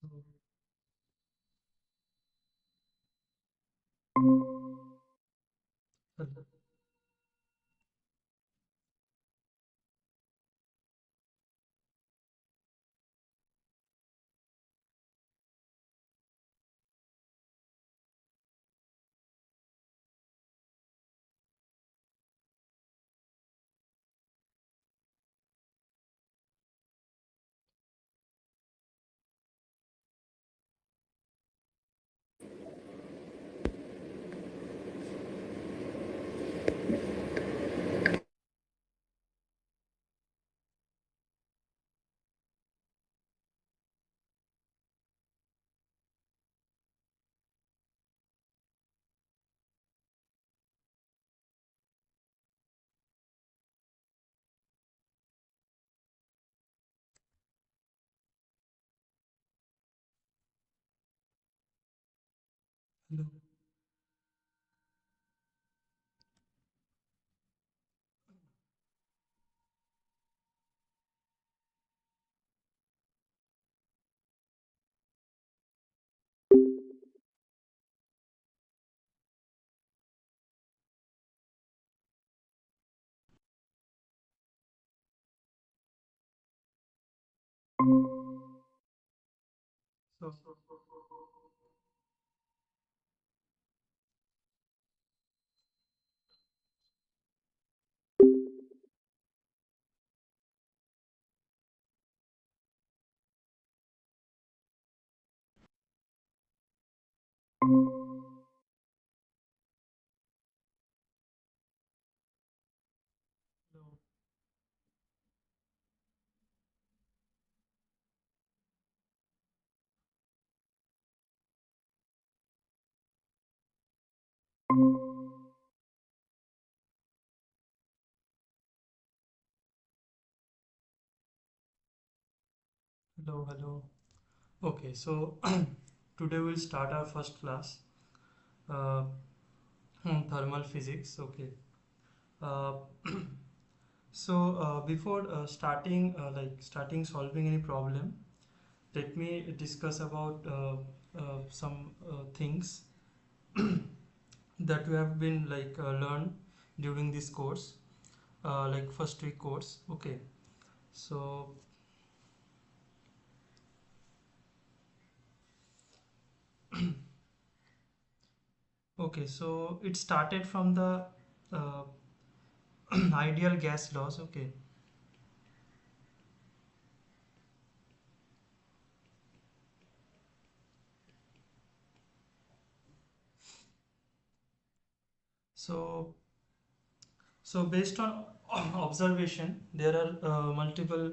Hello. Hello. So, hello. Hello, hello. Okay, so today we'll start our first class uh, on thermal physics. Okay. Uh, before starting solving any problem, let me discuss about some things that we have been learned during this course, like first week course. Okay. So okay, so it started from the uh, ideal gas laws. Okay, so based on observation, there are multiple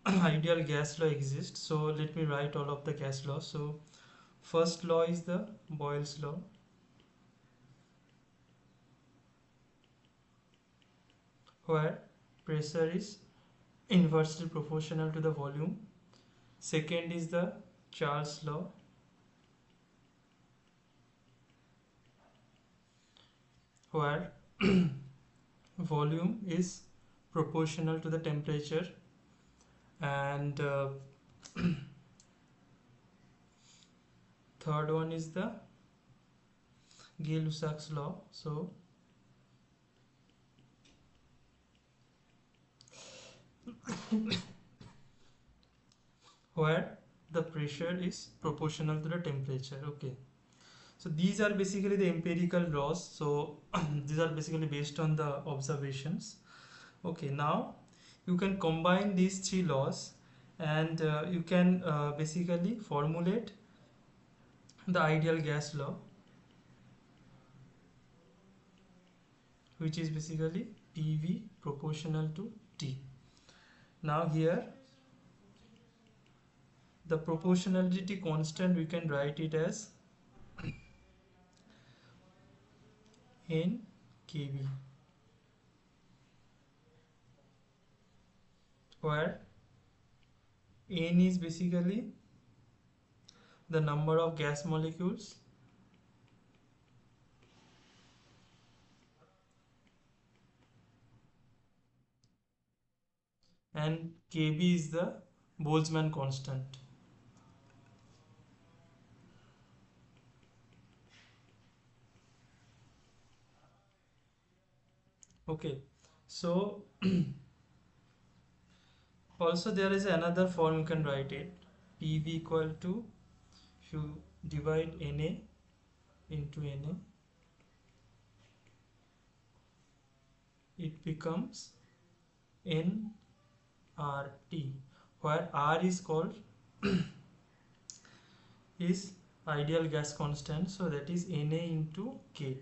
ideal gas law exist. So let me write all of the gas laws. So first law is the Boyle's law, where pressure is inversely proportional to the volume. Second is the Charles law, where volume is proportional to the temperature. And third one is the Gay-Lussac's law. So where the pressure is proportional to the temperature. Okay, so these are basically the empirical laws. So these are basically based on the observations. Okay, now you can combine these three laws, and you can basically formulate the ideal gas law, which is basically PV proportional to T. Now here the proportionality constant, we can write it as N kV, where N is basically the number of gas molecules, and Kb is the Boltzmann constant. Okay, so also there is another form you can write it. PV equal to, if you divide Na into Na, it becomes nRT, where R is called is ideal gas constant, so that is Na into K.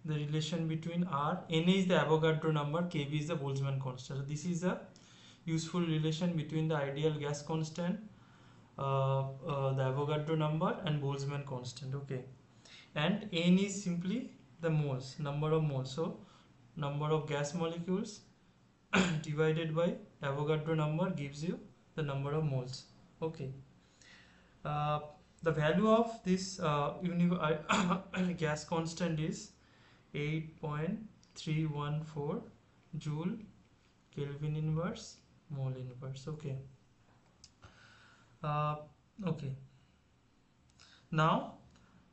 The relation between R, Na is the Avogadro number, Kb is the Boltzmann constant. So this is a useful relation between the ideal gas constant, the Avogadro number, and Boltzmann constant. Okay, and N is simply the moles, number of moles. So number of gas molecules divided by Avogadro number gives you the number of moles. Okay. Uh, the value of this gas constant is 8.314 joule Kelvin inverse mole inverse. Okay. Uh, okay. Now,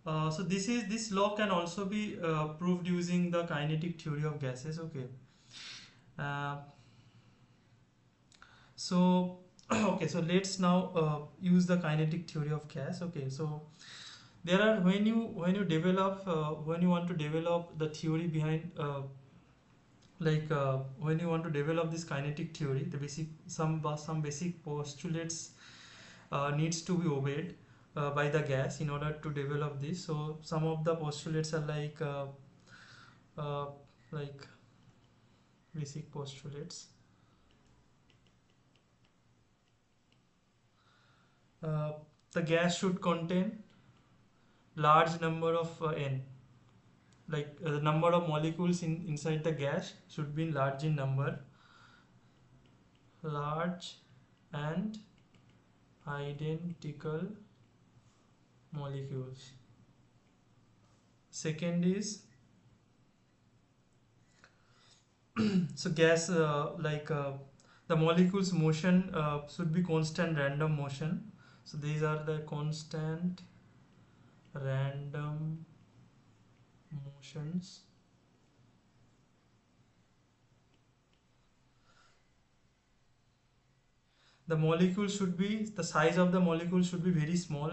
so this law can also be proved using the kinetic theory of gases. Okay. Uh, so okay, so let's now use the kinetic theory of gas. Okay, so there are, when you develop when you want to develop the theory behind when you want to develop this kinetic theory, the basic some basic postulates needs to be obeyed by the gas in order to develop this. So some of the postulates are uh, like basic postulates. uh, the gas should contain large number of n, the number of molecules inside the gas should be large in number, large and identical molecules. Second is, so gas the molecules motion should be constant random motion. So these are the constant random motions. The molecule should be, the size of the molecule should be very small,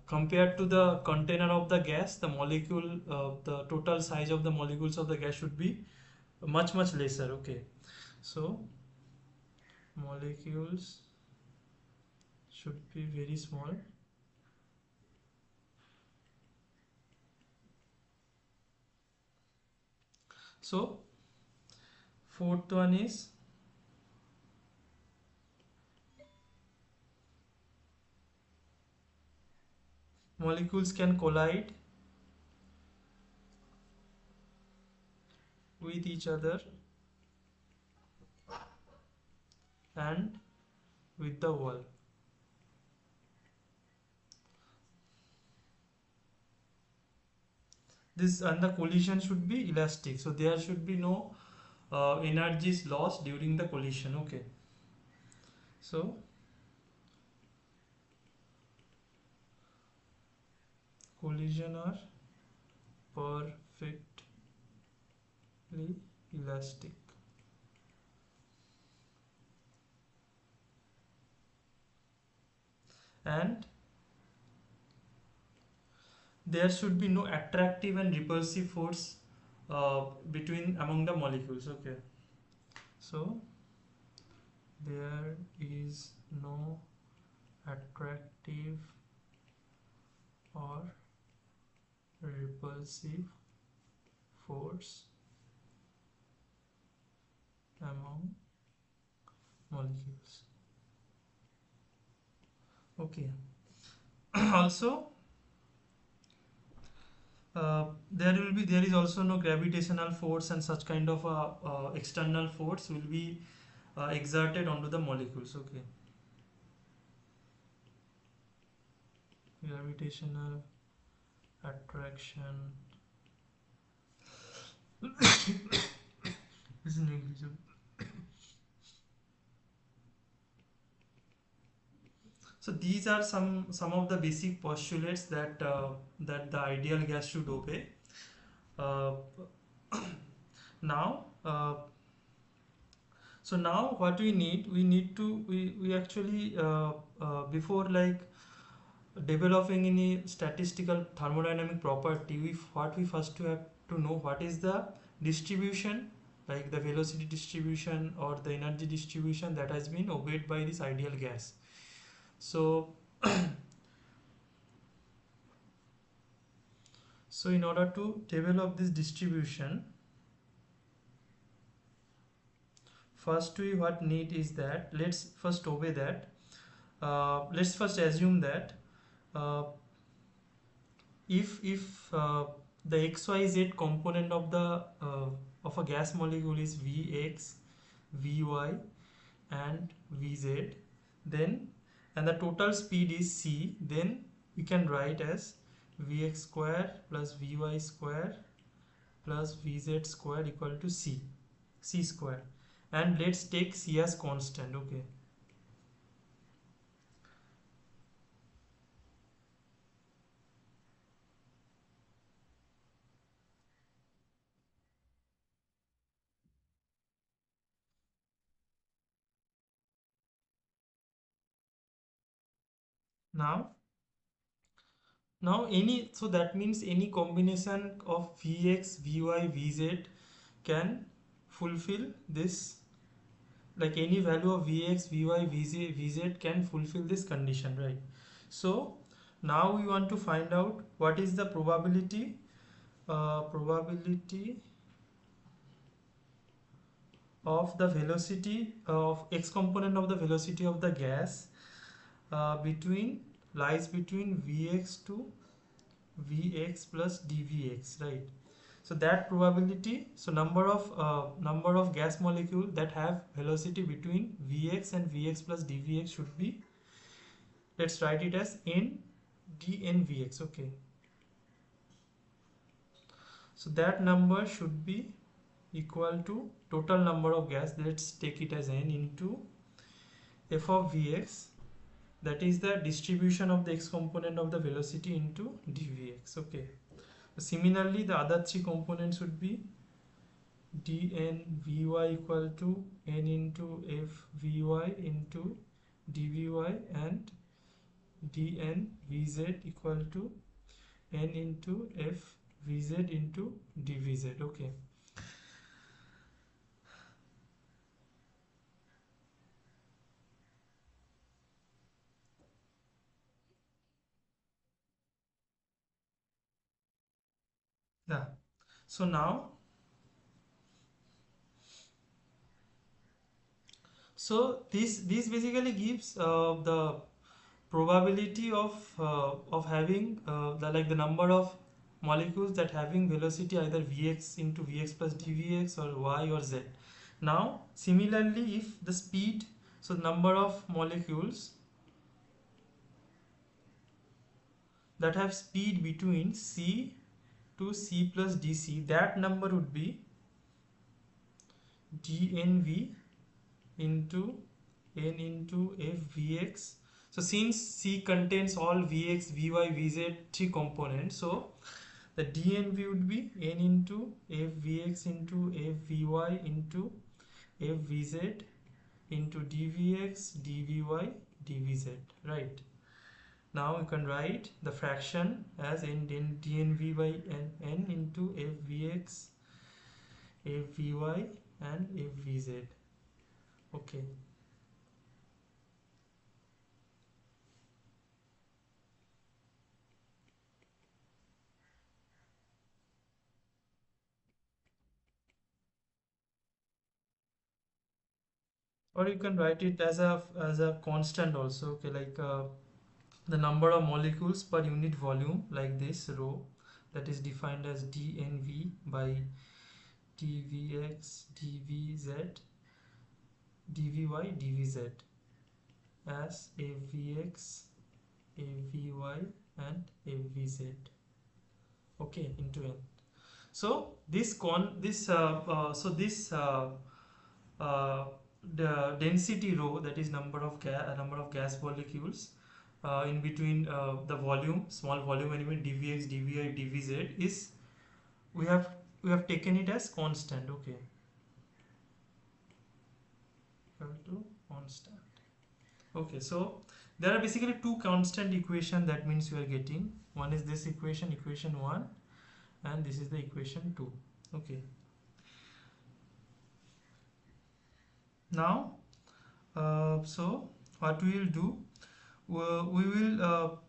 compared to the container of the gas, the molecule, the total size of the molecules of the gas should be much lesser. Okay, so molecules should be very small. So fourth one is, molecules can collide with each other and with the wall. This, and the collision should be elastic, so there should be no energies lost during the collision. Okay, so collision are perfectly elastic. And there should be no attractive and repulsive force among the molecules. Okay, so there is no attractive or repulsive force among molecules. Okay. Also, there is also no gravitational force, and such kind of external force will be exerted onto the molecules. Okay, gravitational attraction is negligible. So these are some of the basic postulates that that the ideal gas should obey. Uh, now, so now what we need to we actually before like developing any statistical thermodynamic property, what we first to have to know what is the distribution, like the velocity distribution or the energy distribution that has been obeyed by this ideal gas. So so in order to develop this distribution, first we what need is that let's first obey that. Let's first assume that uh, if the xyz component of the of a gas molecule is Vx, Vy and Vz, then and the total speed is c, then we can write as Vx square plus Vy square plus Vz square equal to c square, and let's take c as constant. Okay, now any, so that means any combination of Vx, Vy, Vz can fulfill this, like any value of Vx, Vy, Vz can fulfill this condition, right? So now we want to find out what is the probability probability of the velocity of x component of the velocity of the gas between lies between Vx to Vx plus dVx, right? So that probability, so number of gas molecule that have velocity between Vx and Vx plus dVx should be, let's write it as n dnVx. Okay, so that number should be equal to total number of gas, let's take it as n into f of Vx, that is the distribution of the x component of the velocity into dVx. Okay, similarly the other three components would be dnVy equal to n into fVy into dVy, and dnVz equal to n into fVz into dVz. Okay, yeah. So now, so this basically gives the probability of having the, like the number of molecules that having velocity either Vx into Vx plus dVx or y or z. Now similarly, if the speed, so number of molecules that have speed between c to c plus dc, that number would be dnv into n into fvx. So since c contains all vx, vy, vz three components, so the dnv would be n into fvx into fvy into fvz into dvx, dvy, dvz, right? Now you can write the fraction as n dnv by n into fvx, fvy and fvz. Okay, or you can write it as a constant also. Okay, like the number of molecules per unit volume, like this rho, that is defined as dnv by dvx, dvz, dvy, dvz as avx, avy and avz. Okay, into n. So this uh, the density rho, that is number of gas molecules in between the volume, small volume element dvx, dvy, dvz is we have taken it as constant. Okay, equal to constant. Okay, so there are basically two constant equation, that means we are getting one is this equation, equation 1, and this is the equation 2. Okay, now so what we will do, we will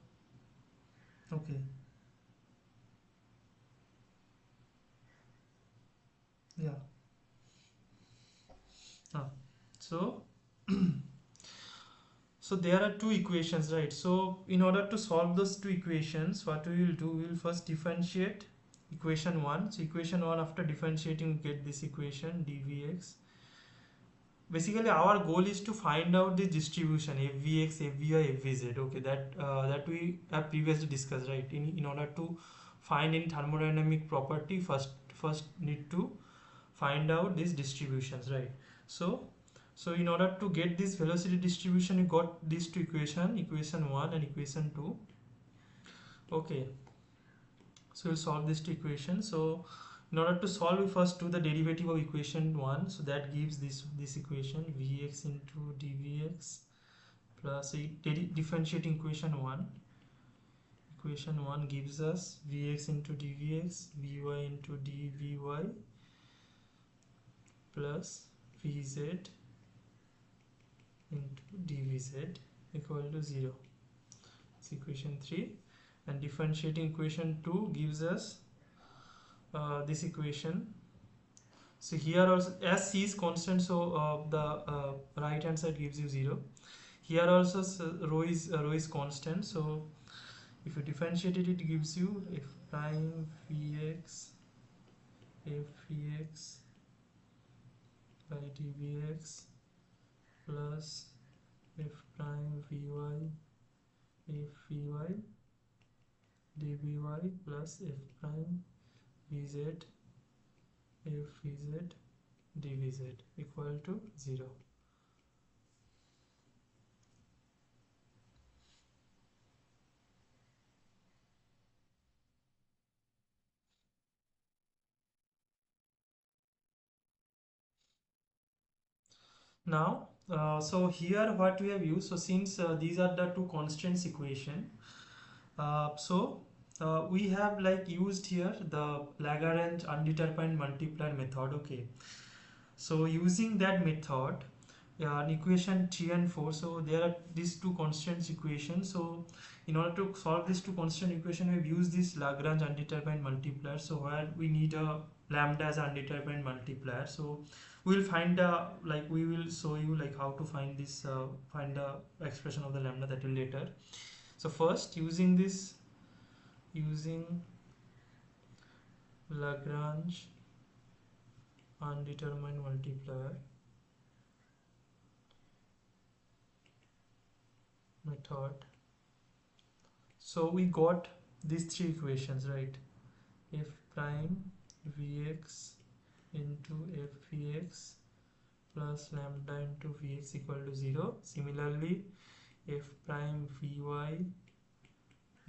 okay, yeah, so so there are two equations, right? So in order to solve those two equations, what we will do, we will first differentiate equation 1. So equation 1, after differentiating, we get this equation dvx. Basically our goal is to find out the distribution fvx, fvy, fvz. Okay, that we have previously discussed, right? In order to find any thermodynamic property, first need to find out these distributions, right? So in order to get this velocity distribution, you got these two equation 1 and equation 2. Okay, so we'll solve this two equations. So in order to solve, we first do the derivative of equation 1. So that gives this equation vx into dvx plus differentiating equation 1. Equation 1 gives us vx into dvx, vy into dvy plus vz into dvz equal to 0. It's equation 3. And differentiating equation 2 gives us this equation. So here also, as c is constant, so the right hand side gives you 0. Here also rho is constant, so if you differentiate it, it gives you f prime vx fvx by dvx plus f prime vy fvy dvy plus f prime vz fvz dvz equal to 0. Now so here what we have used, so since these are the two constants equation, we have like used here the Lagrange undetermined multiplier method. Okay, so using that method, in equation 3 and 4, so there are these two constants equation. So in order to solve this two constant equation, we've used this Lagrange undetermined multiplier. So where we need a lambda as undetermined multiplier. So we'll find we will show you like how to find this find the expression of the lambda, that will later. So first, using Lagrange undetermined multiplier method, so we got these three equations, right? F prime vx into fvx plus lambda into vx equal to 0. Similarly, f prime vy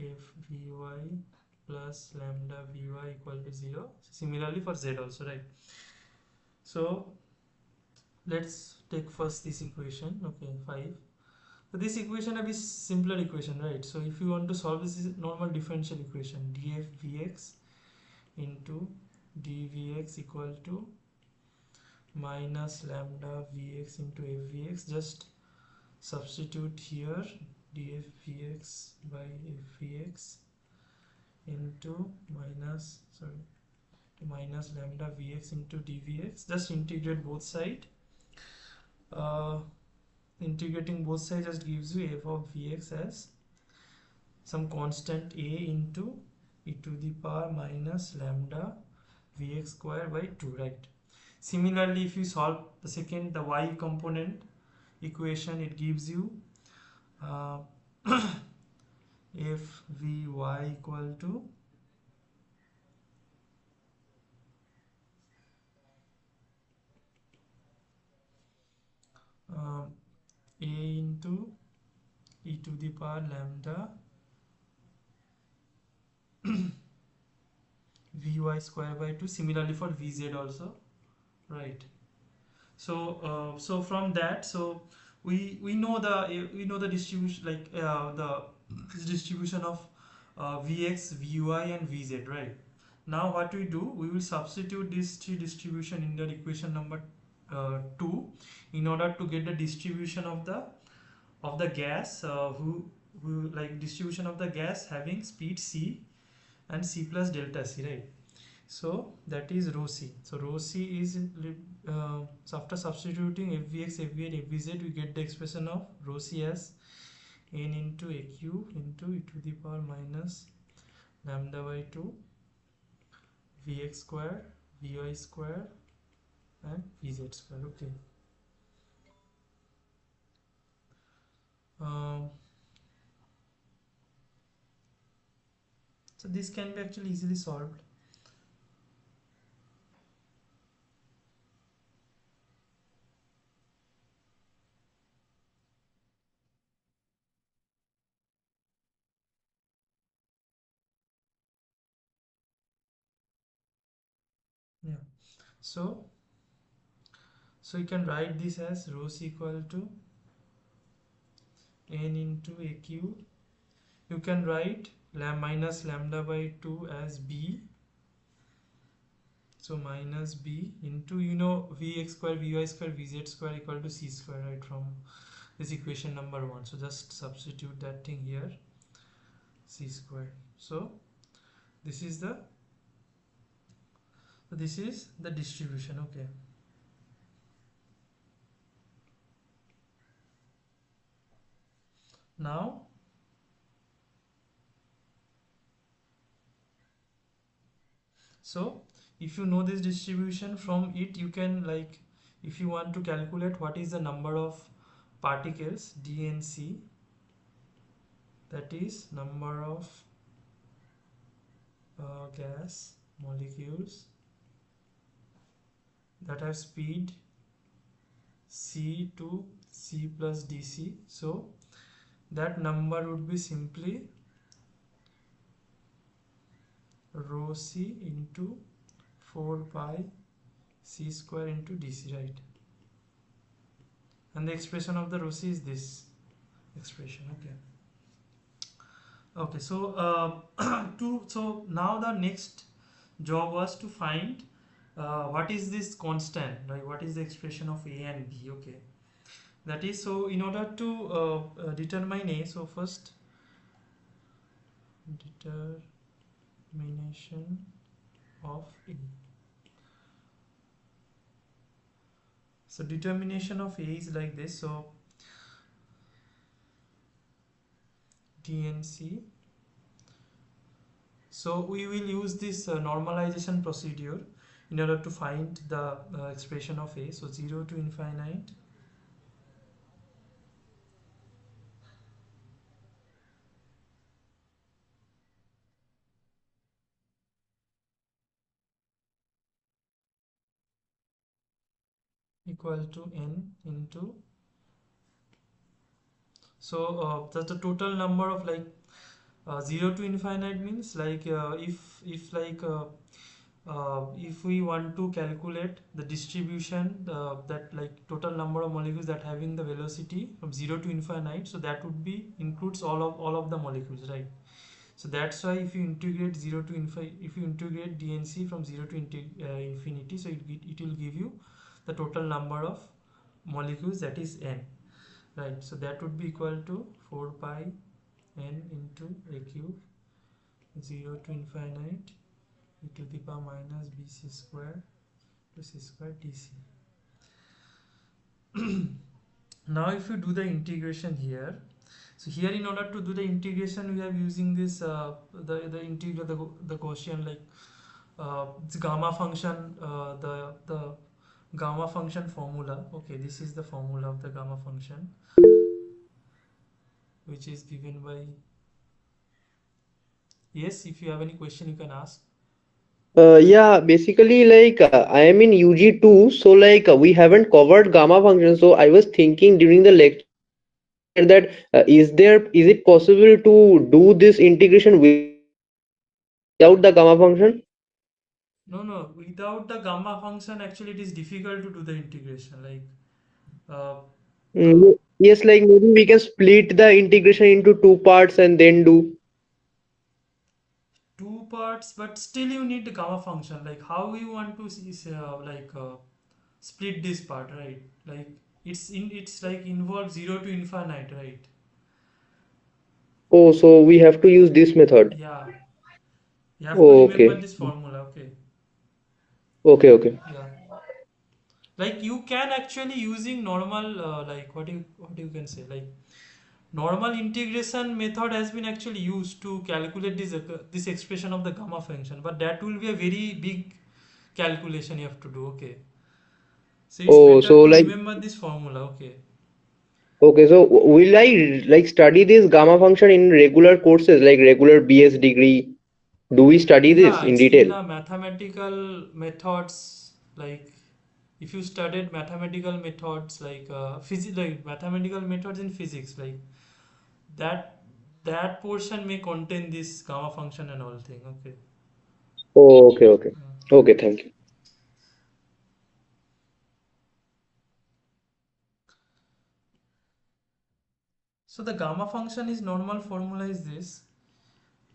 fvy plus lambda vy equal to 0. Similarly for z also, right? So let's take first this equation. Okay, 5. So this equation is a simpler equation, right? So if you want to solve this, is normal differential equation df vx into dvx equal to minus lambda vx into fvx. Just substitute here df vx by fvx into minus lambda vx into dvx. Just integrate both sides. Integrating both sides just gives you f of vx as some constant a into e to the power minus lambda vx square by 2, right? Similarly, if you solve the y component equation, it gives you f vy equal to a into e to the power lambda Vy square by 2, similarly for Vz also, right? So from that, so we know the distribution, like the distribution of Vx, Vy and Vz, right? Now what we do, we will substitute these three distribution in the equation number 2 in order to get the distribution of the gas, who like distribution of the gas having speed c and c plus delta c, right? So that is rho c. So rho c is so after substituting fvx, fv and fvz, we get the expression of rho c as n into aq into e to the power minus lambda by 2 vx square, vy square and vz square. Okay. um, so this can be actually easily solved. Yeah. So you can write this as rho c equal to n into aq. You can write minus lambda by 2 as b. So minus b into, vx square, vy square, vz square equal to c square, right, from this equation number 1. So just substitute that thing here, c square. So this is the distribution. Okay. Now so if you know this distribution, from it you can, like, if you want to calculate what is the number of particles dnc, that is number of gas molecules that have speed c to c plus dc, so that number would be simply rho c into 4 pi c square into dc, right? And the expression of the rho c is this expression. Okay, so so now the next job was to find what is this constant, right? What is the expression of a and b? Okay, that is, so in order to determine a, so first determination of a. So determination of a is like this. So dnc. So we will use this normalization procedure in order to find the expression of a. So 0 to infinite equal to n into, so that's the total number of, like, 0 to infinite means, like, if we want to calculate the distribution, that, like, total number of molecules that having the velocity from 0 to infinite, so that would be includes all of the molecules, right? So that's why if you integrate 0 to infinity, if you integrate dnc from 0 to infinity, so it will give you the total number of molecules, that is n, right? So that would be equal to 4 pi n into a cube 0 to infinite e to the power minus bc square to c square dc. Now if you do the integration here, so here in order to do the integration, we are using this the integral, the quotient, like this gamma function, the gamma function formula. Okay, this is the formula of the gamma function, which is given by, yes, if you have any question you can ask. Yeah, basically, like I am in UG2, so like we haven't covered gamma function. So I was thinking during the lecture here that is it possible to do this integration without the gamma function? No, without the gamma function, actually, it is difficult to do the integration. Like, uh, the Yes, like maybe we can split the integration into two parts and then do. two parts, but still you need the gamma function. Like, how you want to split this part, right? Like, it's like involves 0 to infinite, right? Oh, so we have to use this method. Yeah, you have to Oh, remember okay. this formula. Okay, Okay, okay. yeah. Like you can actually using normal what you can say, like normal integration method has been actually used to calculate this expression of the gamma function, but that will be a very big calculation you have to do. Okay, so it's Oh, better so to like remember this formula. Okay, okay, so will I like study this gamma function in regular courses like regular BS degree? Do we study this yeah, in it's in detail? the mathematical methods. Like if you studied mathematical methods like mathematical methods in physics, like that that portion may contain this gamma function and all thing. Okay. Oh, okay, okay. Yeah. Okay, thank you. So the gamma function is normal formula is this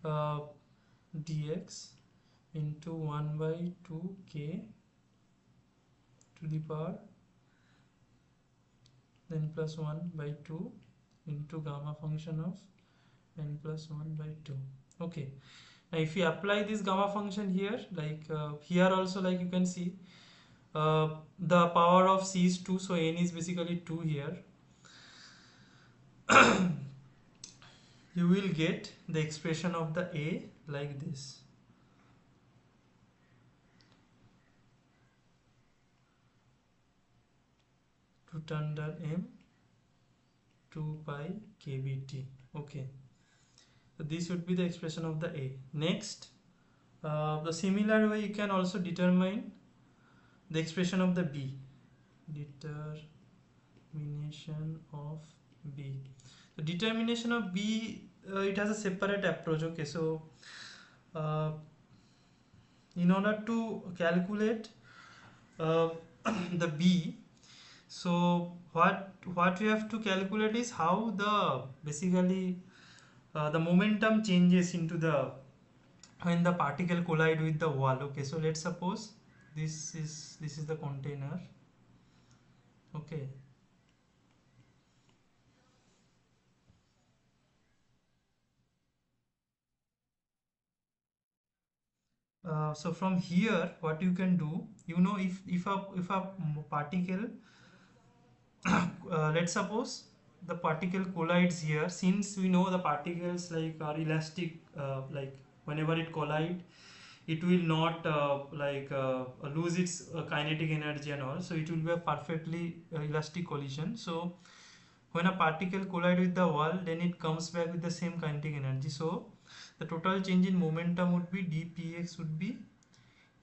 uh, dx into 1 by 2 k to the power n plus 1 by 2 into gamma function of n plus 1 by 2. Okay, now if you apply this gamma function here, here also, like you can see the power of c is 2, so n is basically 2 here. You will get the expression of the a like this, 2 under m 2 pi kbt. Okay, so this would be the expression of the a. Next, the similar way you can also determine the expression of the b. Determination of b. The determination of b, it has a separate approach. Okay, so uh, in order to calculate uh, the b, so what we have to calculate is how the basically the momentum changes into the when the particle collide with the wall. Okay, so let's suppose this is the container. Okay, so from here what you can do, if a particle let's suppose the particle collides here, since we know the particles like are elastic, like whenever it collide it will not lose its kinetic energy and all, so it will be a perfectly elastic collision. So when a particle collide with the wall, then it comes back with the same kinetic energy. So the total change in momentum would be dpx would be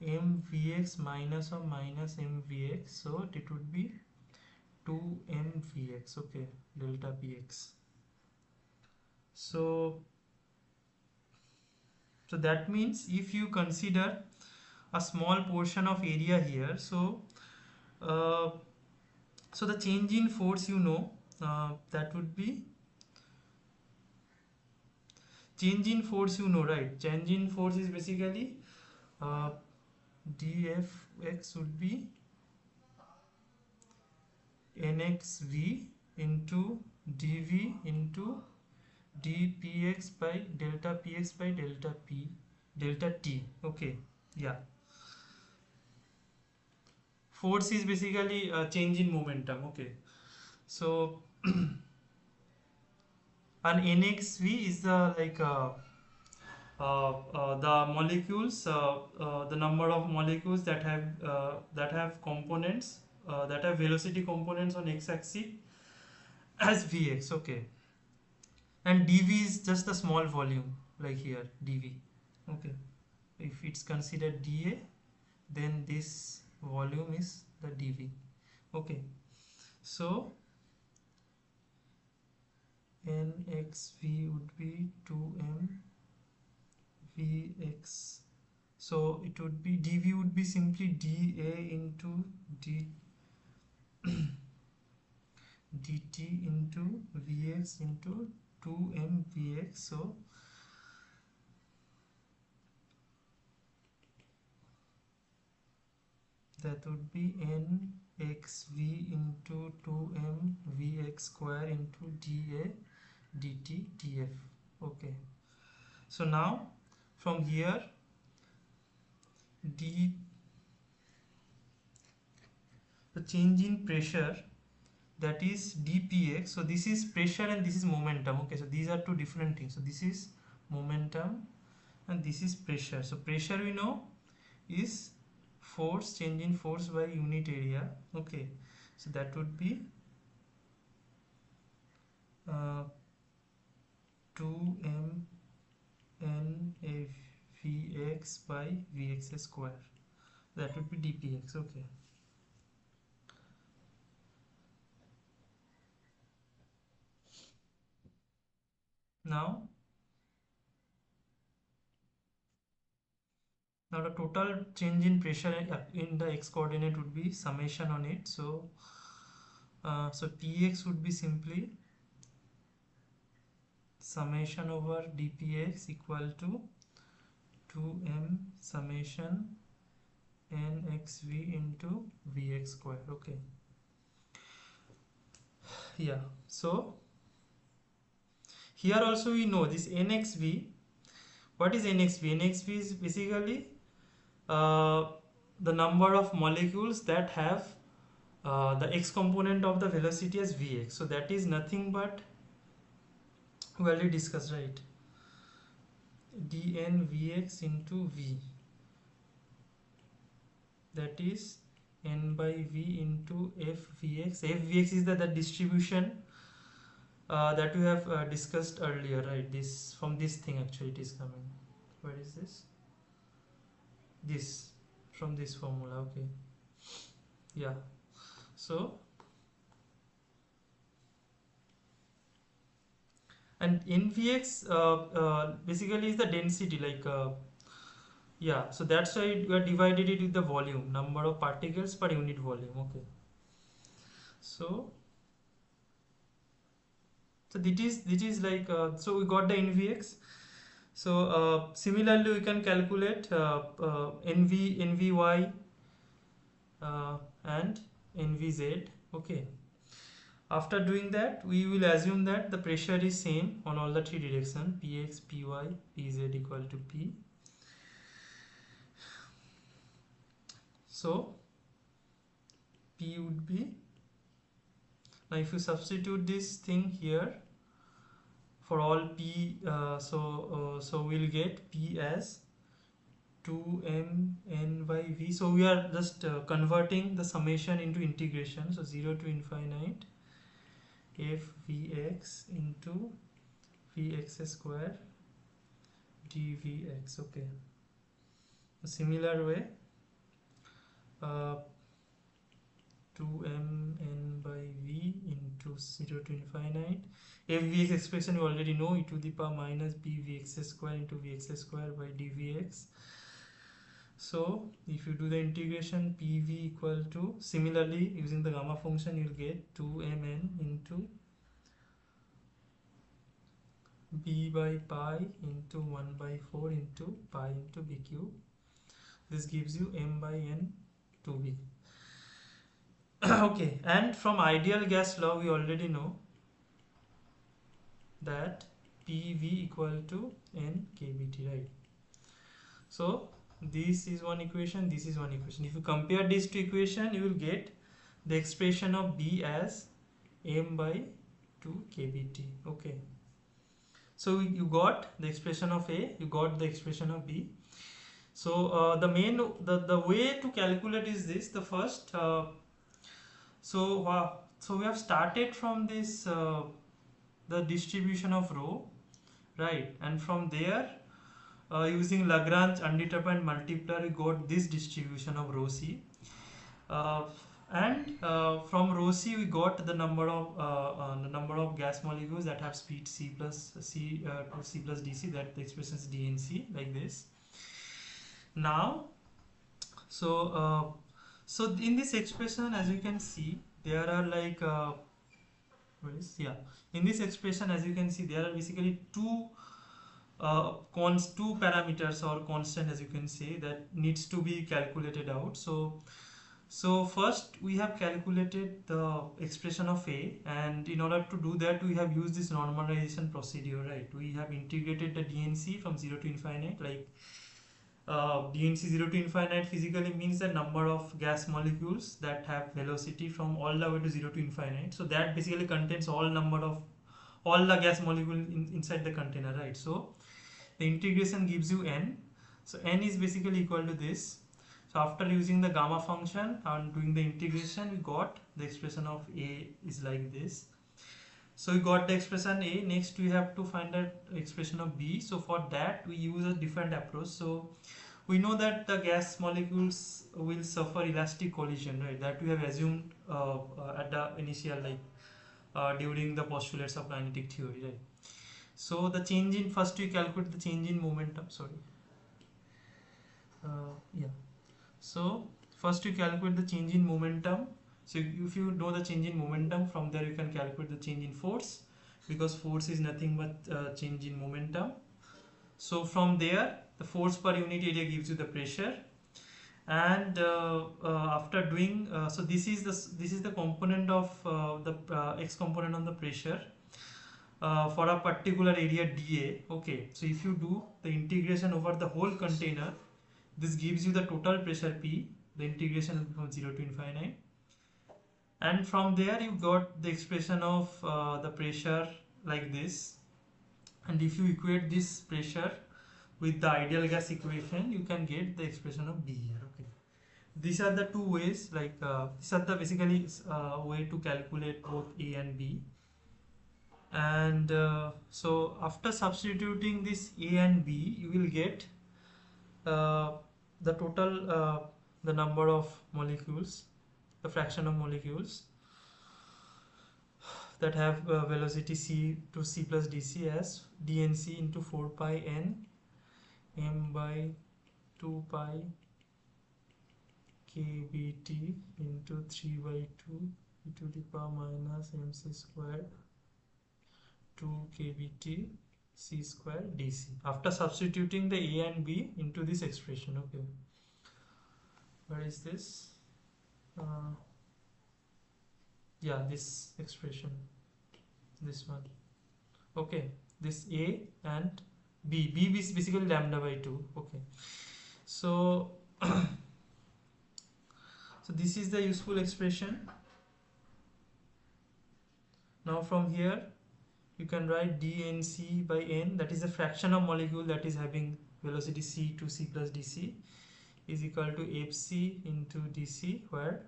mvx minus or minus mvx, so it would be 2mvx. Okay, delta px. So so that means if you consider a small portion of area here, so uh, so the change in force, that would be change in force, right? Change in force is basically uh, dfx would be nxv into dv into dpx by delta px by delta p delta t. Okay, yeah, force is basically a change in momentum. Okay, so and nxv is the the molecules, the number of molecules that have components, that have velocity components on x-axis as vx. Okay, and dv is just the small volume, like here dv. Okay, if it's considered dA, then this volume is the dv. Okay, so nxv would be 2m vx. So it would be dv would be simply dA into d dt into vx into 2m vx. So that would be nxv into 2m vx square into dA dt df. Okay, so now from here d the change in pressure, that is dpx. So this is pressure and this is momentum. Okay, so these are two different things. So this is momentum and this is pressure. So pressure we know is force, change in force by unit area. Okay, so that would be 2m n vx by vx square. That would be dpx. Okay, now the total change in pressure in the x coordinate would be summation on it. So so tx would be simply summation over dpx equal to 2m summation nxv into vx square. Okay, yeah. So here also we know this nxv. What is nxv? Nxv is basically uh, the number of molecules that have the x component of the velocity as vx. So that is nothing but, we already discussed, right, dn vx into v, that is n by v into f vx. F vx is the distribution that we have discussed earlier, right? This from this thing actually it is coming. Where is this? This from this formula. Okay, yeah. So and nvx basically is the density, like yeah. So that's why we are divided it with the volume, number of particles per unit volume. Okay, so so this is like so we got the nvx. So similarly we can calculate nvy and nvz. Okay, after doing that we will assume that the pressure is same on all the three directions, px py pz equal to p. So p would be, now if you substitute this thing here for all p, so we'll get p as 2m n by v. So we are just converting the summation into integration. So 0 to infinite f vx into vx square dvx. Okay, a similar way 2m n by v into 0 to infinite f vx expression you already know, e to the power minus b vx square into vx square by dvx. So if you do the integration, pv equal to, similarly using the gamma function you'll get 2mn into b by pi into 1 by 4 into pi into b cube. This gives you m by n to v. Okay, and from ideal gas law we already know that pv equal to n kBT, right? So this is one equation, this is one equation. If you compare these two equations, you will get the expression of B as m by 2 kBT. Okay, so you got the expression of A, you got the expression of B. So the way to calculate is this. The first so we have started from this the distribution of rho, right? And from there using Lagrange undetermined multiplier we got this distribution of rho c, And from rho c we got the number of gas molecules that have speed c plus c to c plus dc, that the expression is dnc like this. Now, so so in this expression, as you can see, there are like what is, yeah, in this expression, as you can see, there are basically two parameters or constant, as you can say, that needs to be calculated out. So first we have calculated the expression of A, and in order to do that we have used this normalization procedure, right? We have integrated the dnc from 0 to infinite, like dnc 0 to infinite physically means the number of gas molecules that have velocity from all the way to 0 to infinite. So that basically contains all the gas molecule inside the container, right? So the integration gives you n. So n is basically equal to this. So after using the gamma function and doing the integration, we got the expression of A is like this. So we got the expression A. Next we have to find the expression of B. So for that we use a different approach. So we know that the gas molecules will suffer elastic collision, right? That we have assumed at the initial, like during the postulates of kinetic theory, right? So the change in, first we calculate the change in momentum. Sorry. Yeah. So first you calculate the change in momentum. So if you know the change in momentum, from there you can calculate the change in force, because force is nothing but change in momentum. So from there, the force per unit area gives you the pressure, and after doing so this is the component of the x component on the pressure for a particular area dA. Okay, so if you do the integration over the whole container, this gives you the total pressure P. The integration from 0 to infinite, and from there you got the expression of the pressure like this. And if you equate this pressure with the ideal gas equation, you can get the expression of B here. Okay, these are the two ways, like these are the basically way to calculate both A and B. And so after substituting this A and B, you will get uh, the total the number of molecules, the fraction of molecules that have velocity c to c plus dc as dnc into 4 pi n m by 2 pi kbt into 3 by 2 e to the power minus mc squared 2 kbt c square dc, after substituting the a and b into this expression. Okay, where is this? Yeah, this expression, this one. Okay, this a and b is basically lambda by 2. Okay, so so this is the useful expression. Now from here you can write dnc by n, that is a fraction of molecule that is having velocity c to c plus dc, is equal to fc into dc, where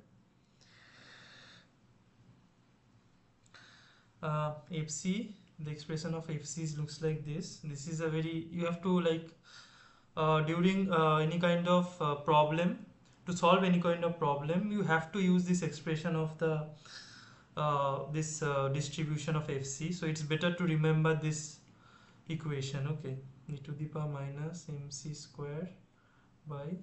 fc, the expression of fc looks like this. This is a very, you have to like during any kind of problem, to solve any kind of problem, you have to use this expression of the this distribution of fc. So it's better to remember this equation. Okay, e to the power minus mc square by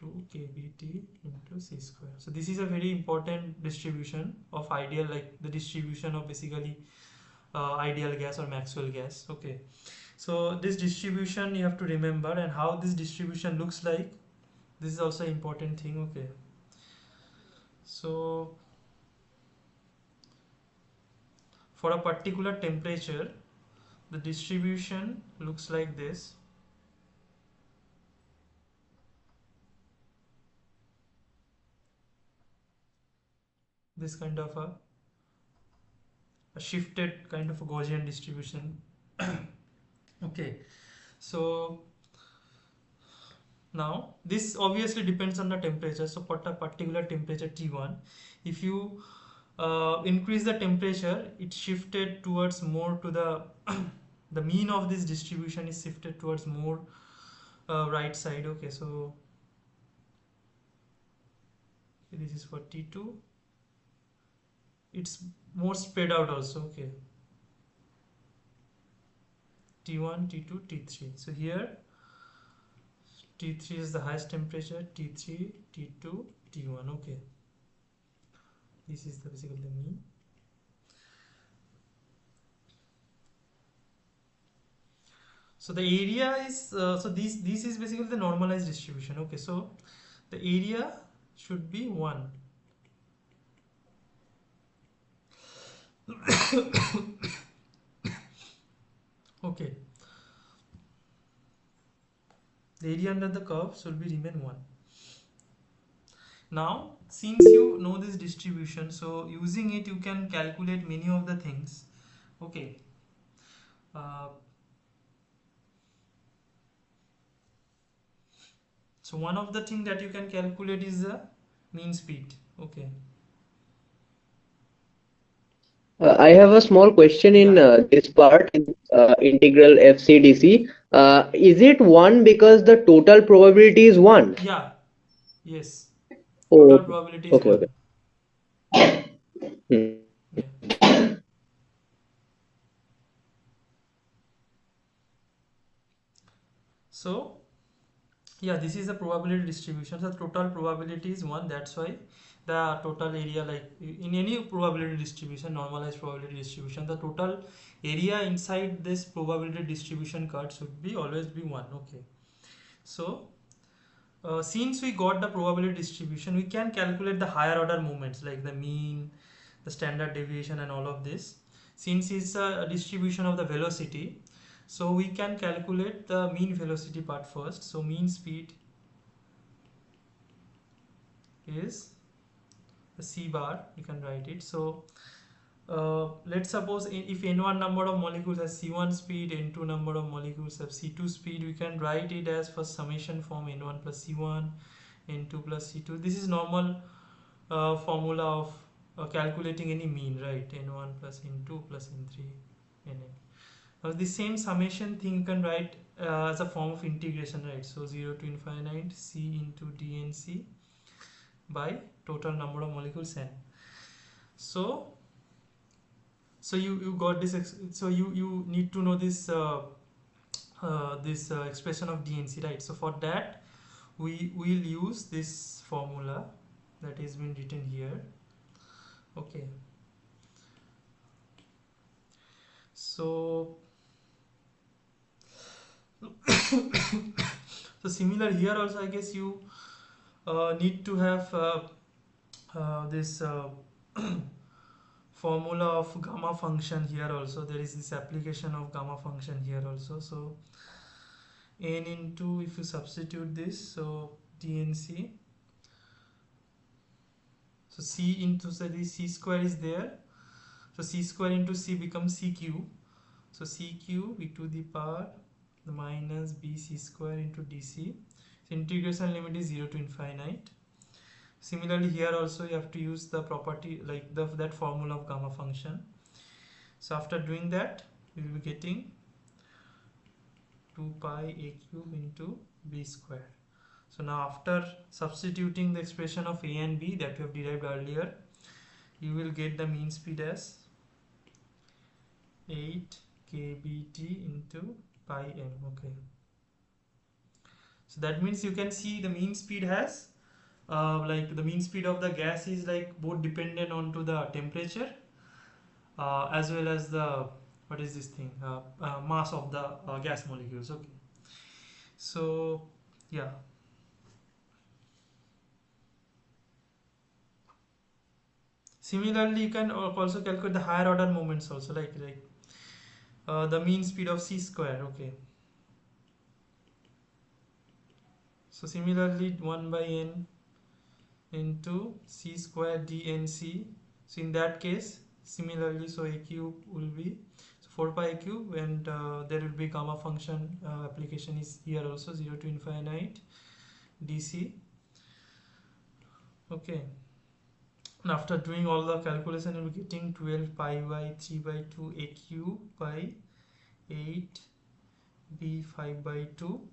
2 kbt into c square. So this is a very important distribution of ideal, like the distribution of basically ideal gas or Maxwell gas. Okay, so this distribution you have to remember, and how this distribution looks like, this is also an important thing. Okay, so for a particular temperature, the distribution looks like this. This kind of a shifted kind of a Gaussian distribution. Okay, so now this obviously depends on the temperature. So for a particular temperature T1, if you increase the temperature, it shifted towards more to the the mean of this distribution is shifted towards more right side. Okay, so This is for T2. It's more spread out also. Okay, T1, T2, T3. So here T3 is the highest temperature, T3, T2, T1. Okay, this is the basically the mean. So the area is so this is basically the normalized distribution. Okay, so the area should be 1. Okay, the area under the curve should be remain 1. Now since you know this distribution, so using it you can calculate many of the things. Okay, uh, so one of the thing that you can calculate is the mean speed. Okay, I have a small question in yeah, this part in integral FCDC. Is it 1 because the total probability is 1? yeah, yes, Oh, total okay. probability is Okay, 1. okay. Hmm. Yeah, so yeah, this is the probability distribution. So total probability is 1, that's why the total area, like in any probability distribution, normalized probability distribution, the total area inside this probability distribution curve should be always be 1. Okay, so since we got the probability distribution, we can calculate the higher order movements like the mean, the standard deviation, and all of this. Since it's a distribution of the velocity, so we can calculate the mean velocity part first. So mean speed is the c bar, you can write it. So let's suppose if n1 number of molecules has c1 speed, n2 number of molecules have c2 speed, we can write it as first summation form n1 plus c1, n2 plus c2. This is normal formula of calculating any mean, right? N1 plus n2 plus n3 nn. Now the same summation thing you can write as a form of integration, right? So 0 to infinite c into dnc by total number of molecules n. So you got this. So you need to know this expression of dnc, right? So for that we will use this formula that has been written here. Okay, so so similar here also, I guess you need to have this formula of gamma function here also. There is this application of gamma function here also. So n into, if you substitute this, so dnc, so c into, so this c square is there, so c square into c becomes c cube. So c cube e to the power the minus b c square into dc. So integration limit is 0 to infinite. Similarly here also you have to use the property like that formula of gamma function. So after doing that we will be getting 2 pi a cube into b square. So now after substituting the expression of a and b that we have derived earlier, you will get the mean speed as 8 kbt into pi m. Okay, so that means you can see the mean speed has like the mean speed of the gas is like both dependent on to the temperature as well as the, what is this thing, mass of the gas molecules. Okay, so yeah, similarly you can also calculate the higher order moments also, like the mean speed of c square. Okay, so similarly 1 by n into c square dnc. So in that case similarly, so a cube will be, so 4 pi cube, and there will be gamma function application is here also, 0 to infinite dc. Okay, and after doing all the calculation you will be getting 12 pi by 3 by 2 a cube by 8 b 5 by 2.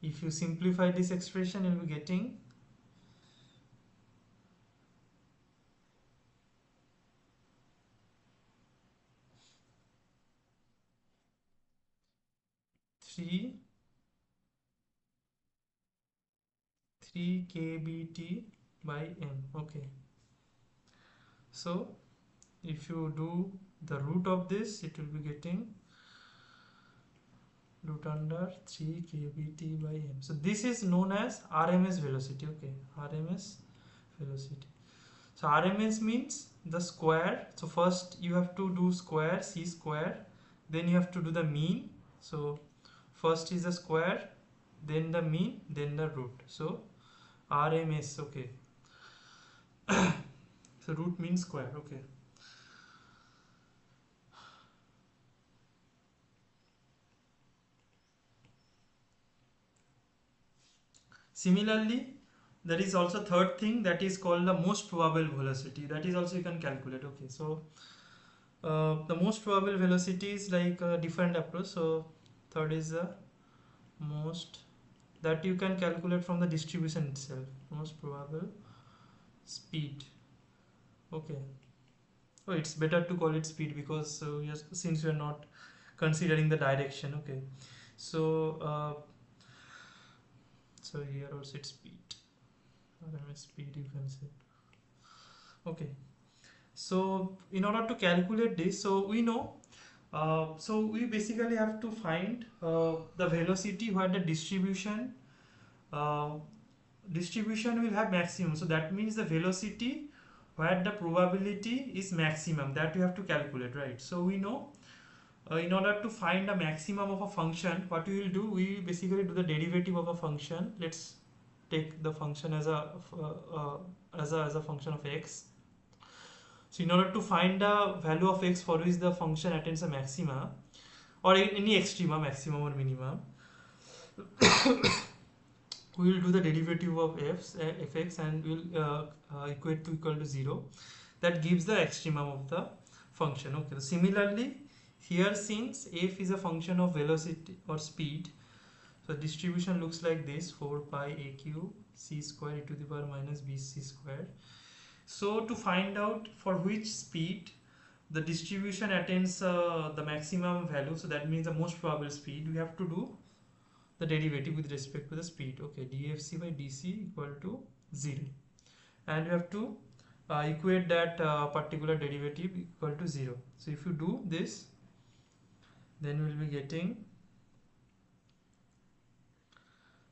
If you simplify this expression you will be getting 3 kbt by m. Okay, so if you do the root of this, it will be getting root under 3 kbt by m. So this is known as RMS velocity. Okay, RMS velocity. So RMS means the square. So first you have to do square, c square, then you have to do the mean. So first is the square, then the mean, then the root. So RMS. Okay, so root means square. Okay, similarly there is also third thing, that is called the most probable velocity. That is also you can calculate. Okay, so the most probable velocity is like a different approach. So third is the most, that you can calculate from the distribution itself, most probable speed. Okay, oh, it's better to call it speed because yes, since we are not considering the direction. Okay, so so here also it's speed, RMS speed you can say. Okay, so in order to calculate this, so we know, so we basically have to find the velocity where the uh, distribution will have maximum. So that means the velocity where the probability is maximum, that you have to calculate, right? So we know, in order to find the maximum of a function, what we will do, we basically do the derivative of a function. Let's take the function as a function of x. So in order to find the value of x for which the function attains a maxima, or any extrema, maximum or minimum, we will do the derivative of fx and we will equate to equal to 0. That gives the extremum of the function. Okay, so similarly here, since f is a function of velocity or speed, so distribution looks like this: 4 pi aq c square e to the power minus bc square. So to find out for which speed the distribution attains the maximum value, so that means the most probable speed, we have to do the derivative with respect to the speed. Okay, dfc by dc equal to 0, and you have to equate that particular derivative equal to 0. So if you do this, then we'll be getting,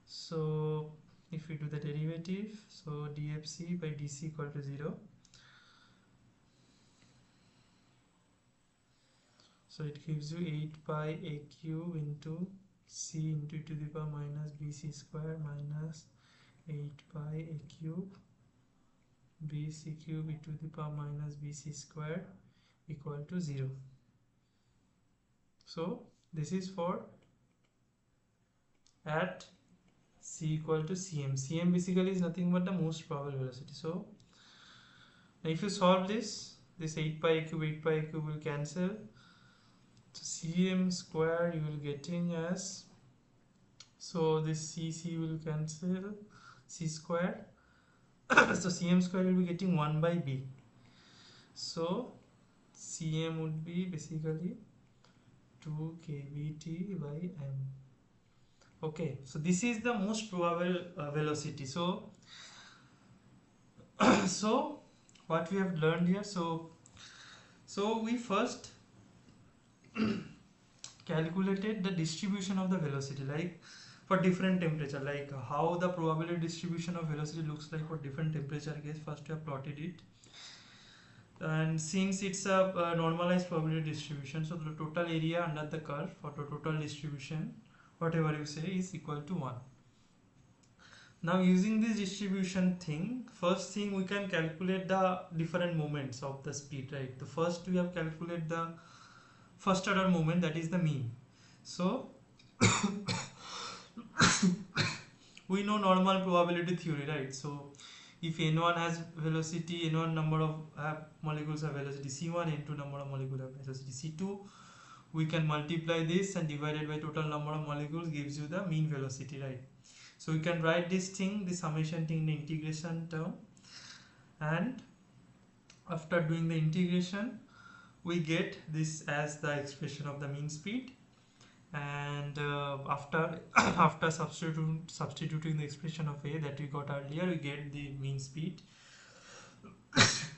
so if we do the derivative, so dfc by dc equal to 0, so it gives you 8 pi aq into c into e to the power minus bc square minus 8 pi a cube bc cube e to the power minus bc square equal to 0. So this is for at c equal to cm. Cm basically is nothing but the most probable velocity. So now if you solve this 8 pi a cube, 8 pi a cube will cancel. So cm square you will getting as, so this c will cancel, c square. So cm square will be getting 1 by b. So cm would be basically 2 kbt by m. Okay, so this is the most probable velocity. So so what we have learned here, so we first calculated the distribution of the velocity, like for different temperature, like how the probability distribution of velocity looks like for different temperature case. First we have plotted it, and since it's a normalized probability distribution, so the total area under the curve for the total distribution, whatever you say, is equal to 1. Now using this distribution thing, first thing we can calculate the different moments of the speed, right? The first we have calculated the first order moment, that is the mean. So we know normal probability theory, right? So if n1 has velocity, n1 number of molecules have velocity c1, n2 number of molecules have velocity c2, we can multiply this and divide it by total number of molecules, gives you the mean velocity, right? So we can write this thing, the summation thing, in the integration term, and after doing the integration we get this as the expression of the mean speed, and after after substituting the expression of A that we got earlier, we get the mean speed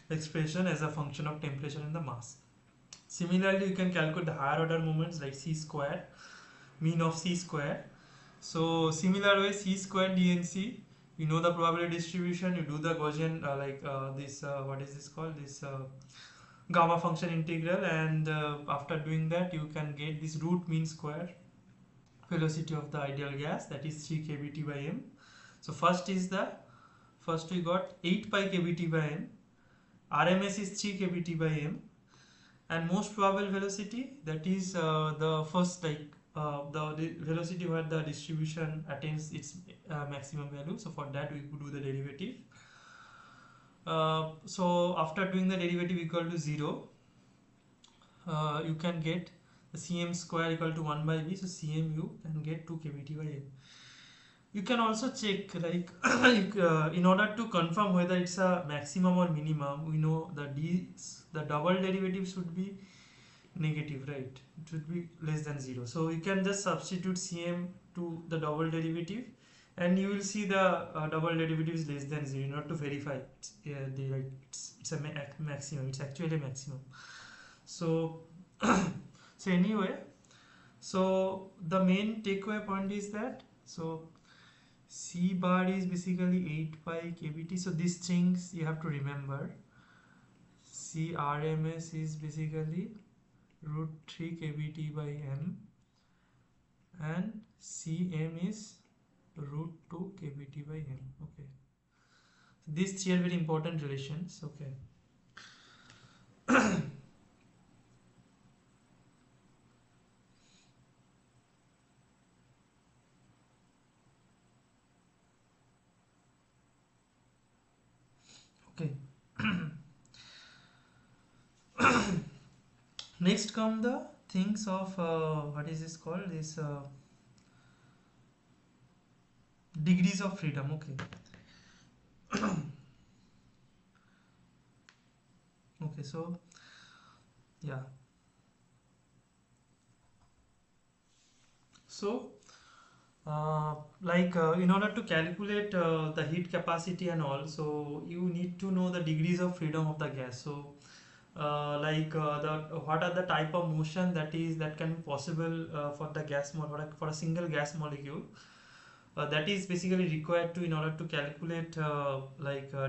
expression as a function of temperature and the mass. Similarly, you can calculate the higher order moments like c square, mean of c square. So similar way, c square dnc, you know the probability distribution, you do the Gaussian this what is this called, this gamma function integral, and after doing that you can get this root mean square velocity of the ideal gas, that is 3 kbt by m. So first we got 8 pi kbt by m, RMS is 3 kbt by m, and most probable velocity, that is the first the velocity where the distribution attains its maximum value. So for that we could do the derivative. So after doing the derivative equal to 0, you can get the cm square equal to 1 by v, so cm you can get 2 kbt by m. You can also check like in order to confirm whether it's a maximum or minimum, we know the double derivative should be negative, right? It should be less than 0. So you can just substitute cm to the double derivative, and you will see the double derivative is less than 0 in order to verify it's a maximum, it's actually a maximum. So so anyway, so the main takeaway point is that, so c bar is basically 8 pi kbt. So these things you have to remember. C RMS is basically root 3 kbt by m, and cm is root 2 kbt by m. Okay, so these three are very important relations. Okay. Okay. Next come the things of what is this called, this degrees of freedom. Okay. Okay, so yeah, so in order to calculate the heat capacity and all, so you need to know the degrees of freedom of the gas. So what are the type of motion that can be possible for the for a single gas molecule, that is basically required to in order to calculate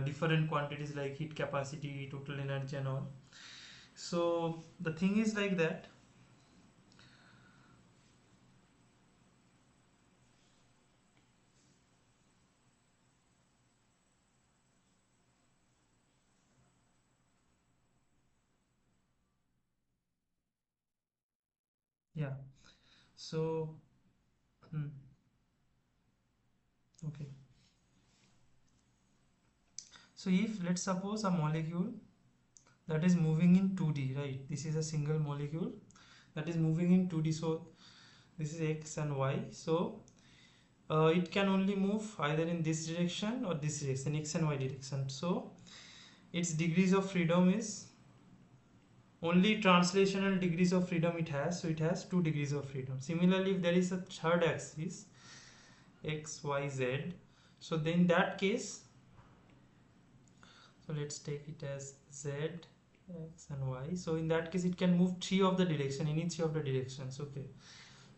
different quantities like heat capacity, total energy and all. So the thing is like that. Yeah, so okay, so if let's suppose a molecule that is moving in 2D, right? This is a single molecule that is moving in 2D. So this is x and y. So it can only move either in this direction or this direction, x and y direction. So its degrees of freedom is only translational degrees of freedom it has. So it has 2 degrees of freedom. Similarly, if there is a third axis x, y, z, so then in that case, so let's take it as z, x and y. So in that case it can move 3 of the direction, any 3 of the directions. Okay,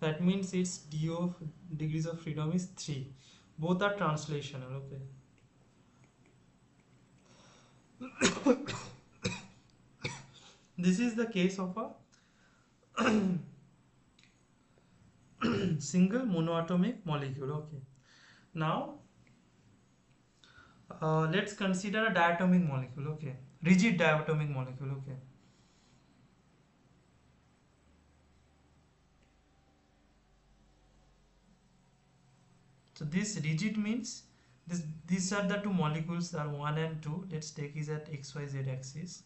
that means its degrees of freedom is 3. Both are translational. Okay. This is the case of a single monoatomic molecule. Okay, now let's consider a diatomic molecule. Okay, rigid diatomic molecule. Okay, so this rigid means these are the two molecules are 1 and 2. Let's take is at xyz axis.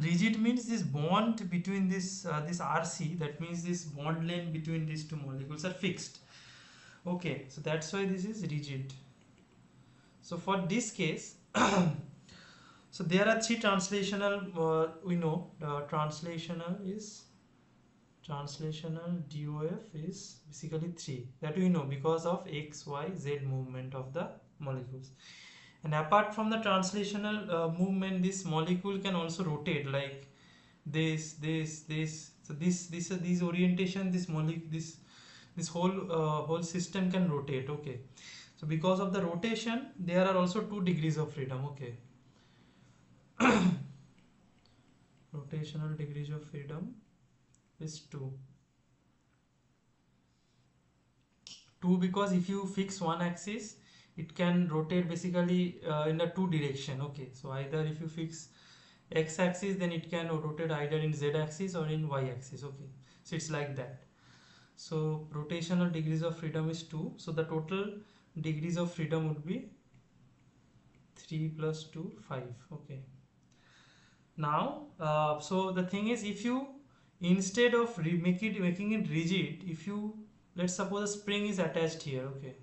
Rigid means this bond between this RC, that means this bond length between these two molecules are fixed. Okay, so that's why this is rigid. So for this case, so there are 3 translational. We know translational is translational DOF is basically 3, that we know because of x, y, z movement of the molecules. And apart from the translational movement, this molecule can also rotate like this. So this orientation, this whole system can rotate. Okay, so because of the rotation, there are also 2 degrees of freedom. Okay, rotational degrees of freedom is 2. 2 because if you fix one axis, it can rotate basically in the 2 direction. Okay, so either if you fix x axis, then it can rotate either in z axis or in y axis. Okay, so it's like that. So rotational degrees of freedom is 2, so the total degrees of freedom would be 3 plus 2 5. Okay, now so the thing is, if you instead of making it rigid, if you, let's suppose a spring is attached here. Okay,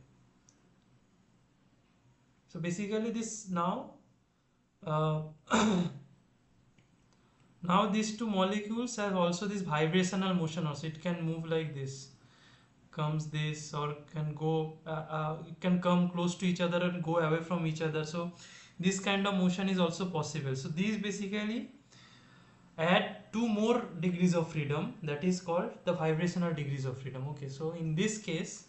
so basically this now uh, now these two molecules have also this vibrational motion also. It can move like this, comes this, or can go it can come close to each other and go away from each other. So this kind of motion is also possible. So these basically add 2 more degrees of freedom, that is called the vibrational degrees of freedom. Okay, so in this case,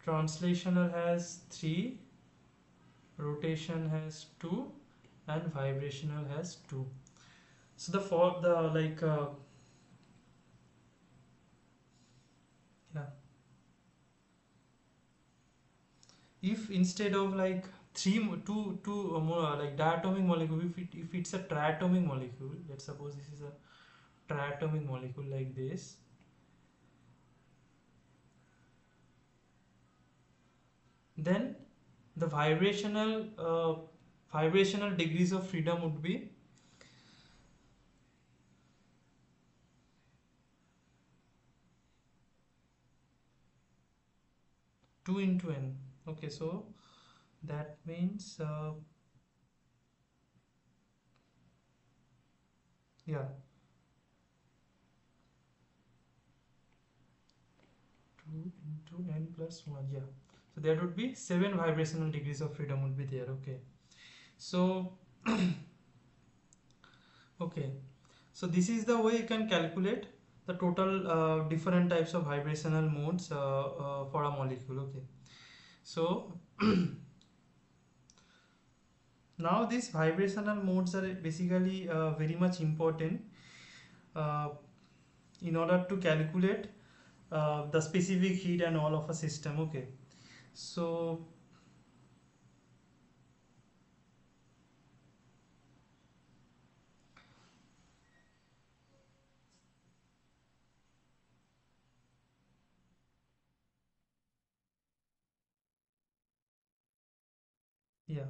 translational has 3, rotation has 2, and vibrational has 2. So the for the yeah, if instead of like two more like diatomic molecule, if it's a triatomic molecule, let's suppose this is a triatomic molecule like this, then the vibrational degrees of freedom would be 2 into n. Okay, so that means yeah, 2 into n plus 1. Yeah, so there would be 7 vibrational degrees of freedom would be there. Okay, so okay, so this is the way you can calculate the total different types of vibrational modes for a molecule. Okay, so now these vibrational modes are basically very much important uh, in order to calculate the specific heat and all of a system. Okay, so yeah,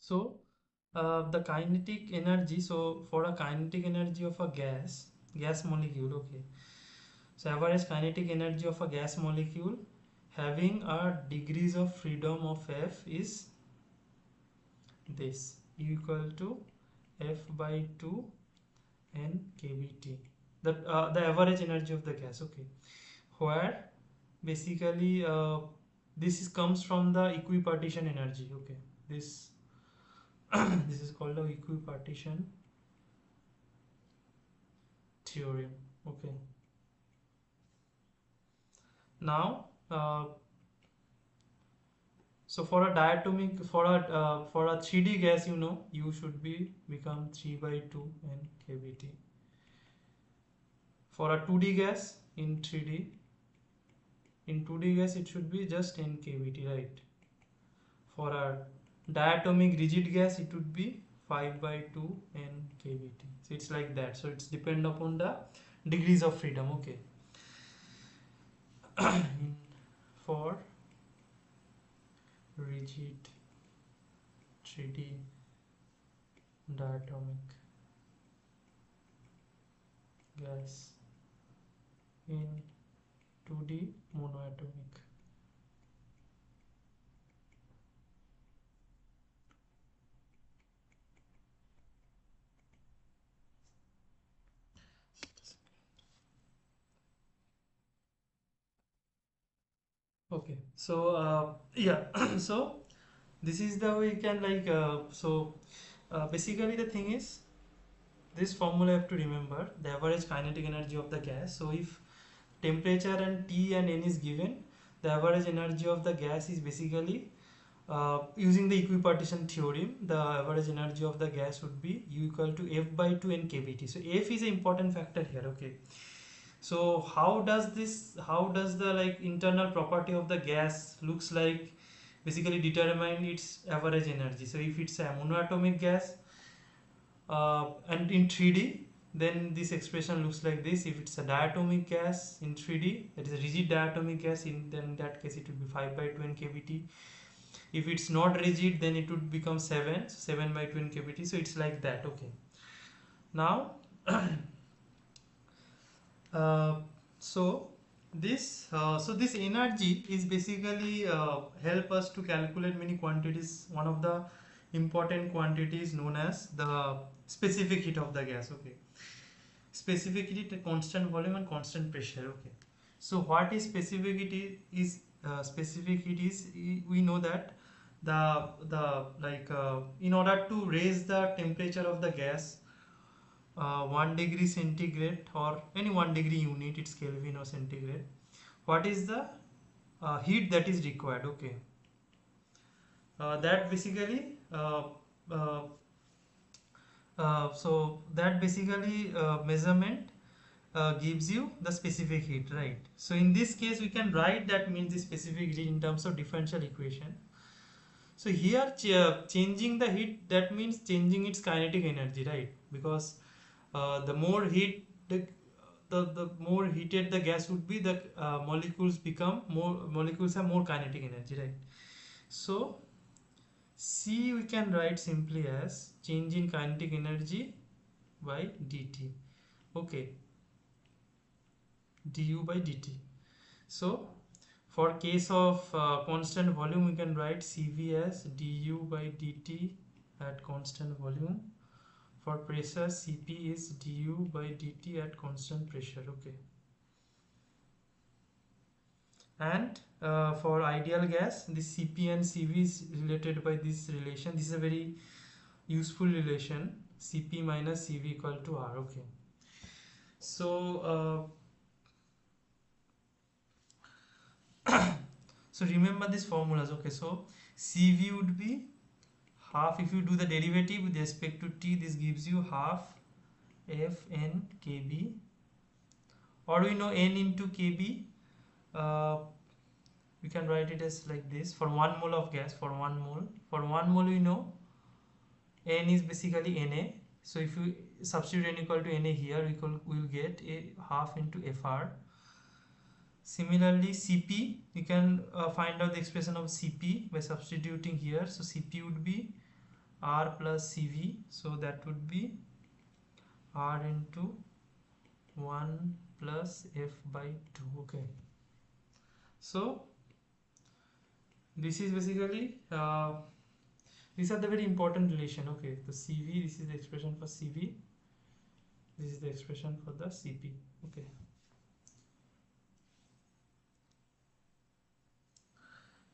so the kinetic energy, so for a kinetic energy of a gas molecule. Okay, so average kinetic energy of a gas molecule having a degrees of freedom of F is this, E equal to F by 2 n kBT, the average energy of the gas. Okay, where basically this is comes from the equipartition energy. Okay, this this is called the equipartition theorem. Okay, now so for a diatomic, for a 3D gas, you know, U should be become 3 by 2 n kBT. For a 2D gas, in 3D, in 2D gas it should be just n kBT, right? For a diatomic rigid gas, it would be 5 by 2 n kBT. So it's like that. So it's depend upon the degrees of freedom. Okay. For rigid 3D diatomic gas in 2D monoatomic Okay, so yeah, so this is the way you can like basically the thing is this formula you have to remember the average kinetic energy of the gas. So if temperature and T and N is given, the average energy of the gas is basically using the equipartition theorem, the average energy of the gas would be U equal to F by 2 N kBT. So F is an important factor here. Okay, so how does the like internal property of the gas looks like basically determine its average energy. So if it's a monoatomic gas and in 3D, then this expression looks like this. If it's a diatomic gas in 3D, that is a rigid diatomic gas, then in that case it will be 5 by 2 kBT. If it's not rigid, then it would become 7, so 7 by 2 kBT. So it's like that. Okay, now uh, so this energy is basically help us to calculate many quantities. One of the important quantities known as the specific heat of the gas. Okay, specific heat, constant volume and constant pressure. Okay, so what is specific heat is specific heat is we know that the like in order to raise the temperature of the gas 1 degree centigrade or any 1 degree unit, it's Kelvin or centigrade, what is the heat that is required. Okay, that basically so that basically measurement gives you the specific heat, right? So in this case we can write that means the specific heat in terms of differential equation. So here changing the heat, that means changing its kinetic energy, right? Because the more heat the more heated the gas would be, the molecules have more kinetic energy, right? So C we can write simply as change in kinetic energy by dt. Okay, du by dt. So for case of constant volume, we can write Cv as du by dt at constant volume. For pressure, Cp is du by dt at constant pressure. Okay, and for ideal gas, this Cp and Cv is related by this relation. This is a very useful relation, Cp minus Cv equal to R. Okay, so so remember these formulas. Okay, so Cv would be half, if you do the derivative with respect to T, this gives you half F n kb, or we know n into kb. uh, we can write it as like this. For 1 mole of gas, for 1 mole we know n is basically Na. So if you substitute n equal to Na here, we will get a half into Fr. Similarly, Cp, you can find out the expression of Cp by substituting here. So Cp would be R plus Cv, so that would be R into 1 plus F by 2. Okay, so this is basically these are the very important relation. Okay, the Cv, this is the expression for Cv, this is the expression for the Cp. Okay,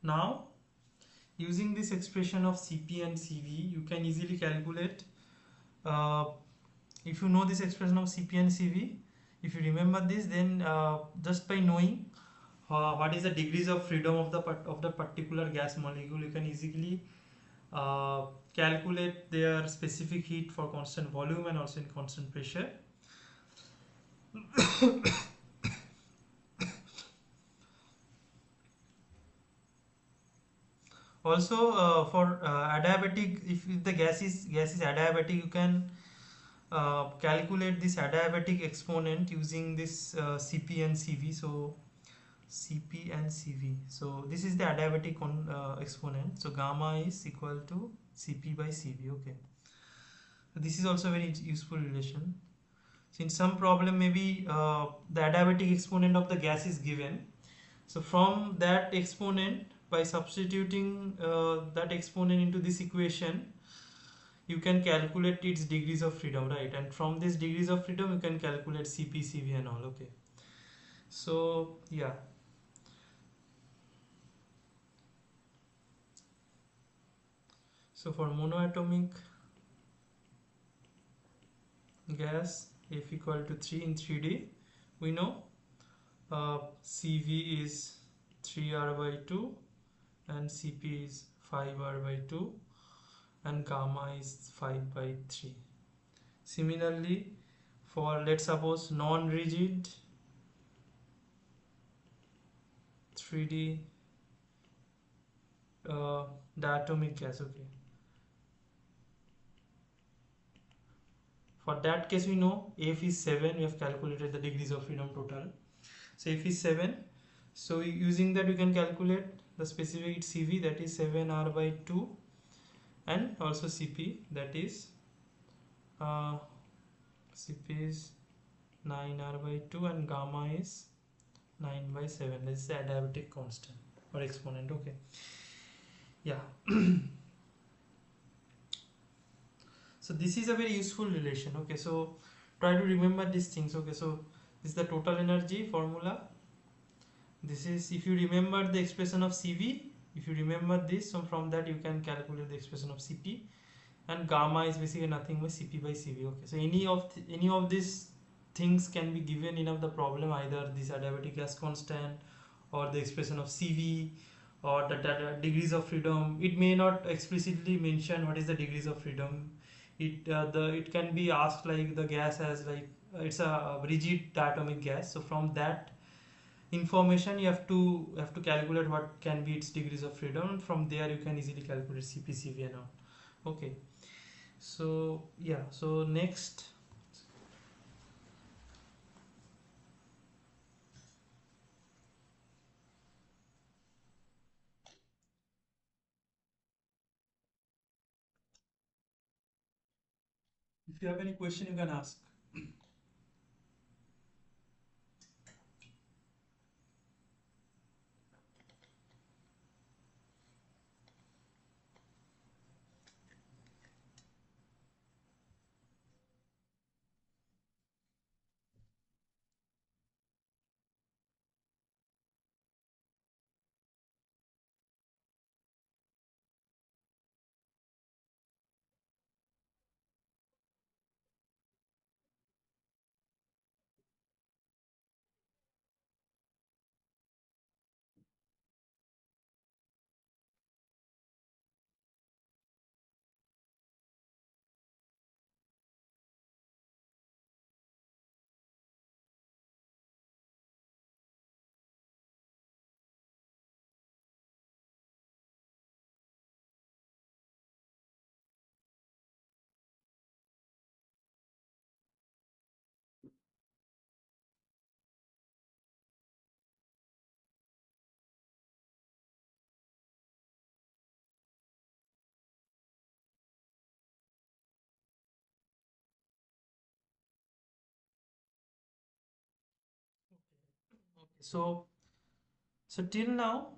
now using this expression of Cp and Cv, you can easily calculate uh, if you know this expression of Cp and Cv, if you remember this, then just by knowing what is the degrees of freedom of the particular gas molecule, you can easily calculate their specific heat for constant volume and also in constant pressure. Also for adiabatic, if the gas is adiabatic, you can calculate this adiabatic exponent using this Cp and Cv. So Cp and Cv, so this is the adiabatic exponent. So gamma is equal to Cp by Cv. Okay, so this is also very useful relation. So in some problem, maybe the adiabatic exponent of the gas is given. So from that exponent, by substituting that exponent into this equation, you can calculate its degrees of freedom, right? And from these degrees of freedom, you can calculate Cp, Cv and all. Okay, so yeah, So for monoatomic gas, F equal to 3 in 3D, we know CV is 3R by 2 and CP is 5R by 2 and gamma is 5 by 3. Similarly, for let's suppose non-rigid 3D diatomic gas, okay, for that case we know F is 7, we have calculated the degrees of freedom total, so F is 7, so using that we can calculate the specific CV, that is 7R by 2, and also CP, that is uh, CP is 9R by 2 and gamma is 9 by 7. This is the adiabatic constant or exponent. Okay, yeah. So this is a very useful relation. Okay, so try to remember these things. Okay, so this is the total energy formula. This is, if you remember the expression of CV, if you remember this, so from that you can calculate the expression of CP, and gamma is basically nothing but CP by CV. Okay, so any of these things can be given in of the problem, either this adiabatic gas constant or the expression of CV or the degrees of freedom. It may not explicitly mention what is the degrees of freedom. It can be asked like the gas has like it's a rigid diatomic gas, so from that information you have to calculate what can be its degrees of freedom. From there you can easily calculate CP, CV and all. Okay, so yeah, so next, if you have any question you can ask. Okay, so till now,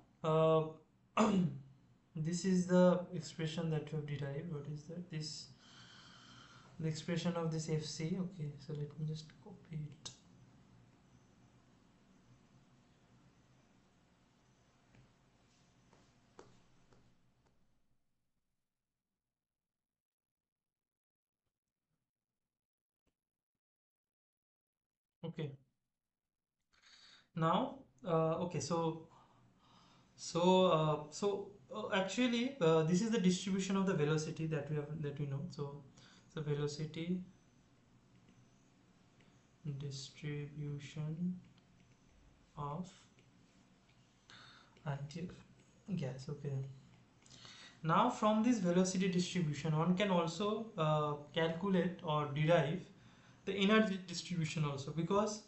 this is the expression that we have derived. What is that? This the expression of this FC. Okay, so let me just copy it. Okay, now okay, actually this is the distribution of the velocity that we know. So velocity distribution of ideal gas. Okay, now from this velocity distribution one can also calculate or derive the energy distribution also, because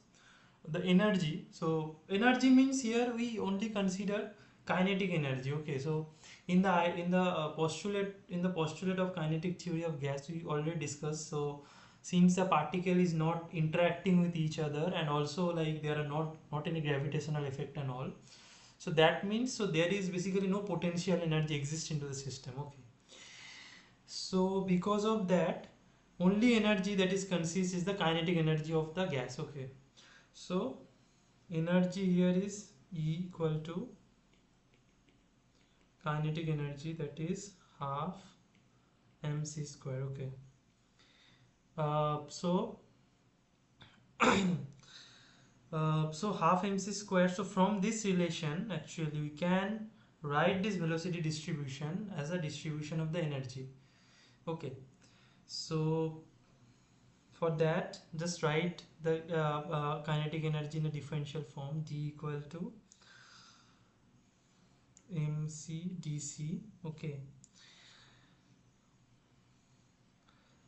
the energy, so energy means here we only consider kinetic energy. Okay, so in the postulate of kinetic theory of gas we already discussed. So since the particle is not interacting with each other, and also like there are not any gravitational effect and all, so that means, so there is basically no potential energy exists into the system. Okay, so because of that, only energy that is consists is the kinetic energy of the gas. Okay, so energy here is E equal to kinetic energy, that is half mc square. Okay. So so half mc square. So from this relation, actually, we can write this velocity distribution as a distribution of the energy. Okay. So for that, just write the kinetic energy in a differential form. D equal to mc dc. Okay.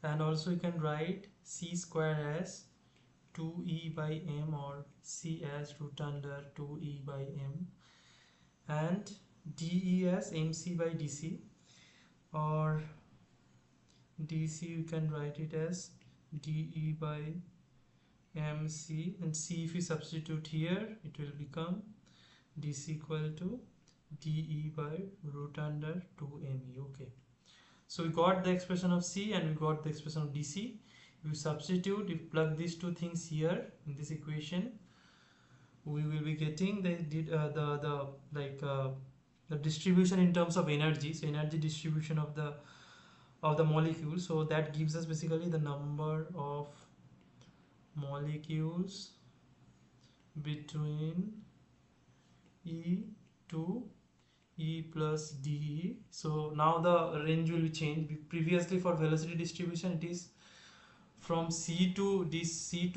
And also you can write c square as 2e by m, or c as root under 2e by m, and de as mc by dc, or dc you can write it as de by mc, and c if you substitute here it will become dc equal to de by root under 2me. Okay, so we got the expression of c and we got the expression of dc. If you substitute, if you plug these two things here in this equation, we will be getting the distribution in terms of energy. So energy distribution of the molecule. So that gives us basically the number of molecules between E to E plus dE. So now the range will be changed. Previously for velocity distribution it is from C to DC.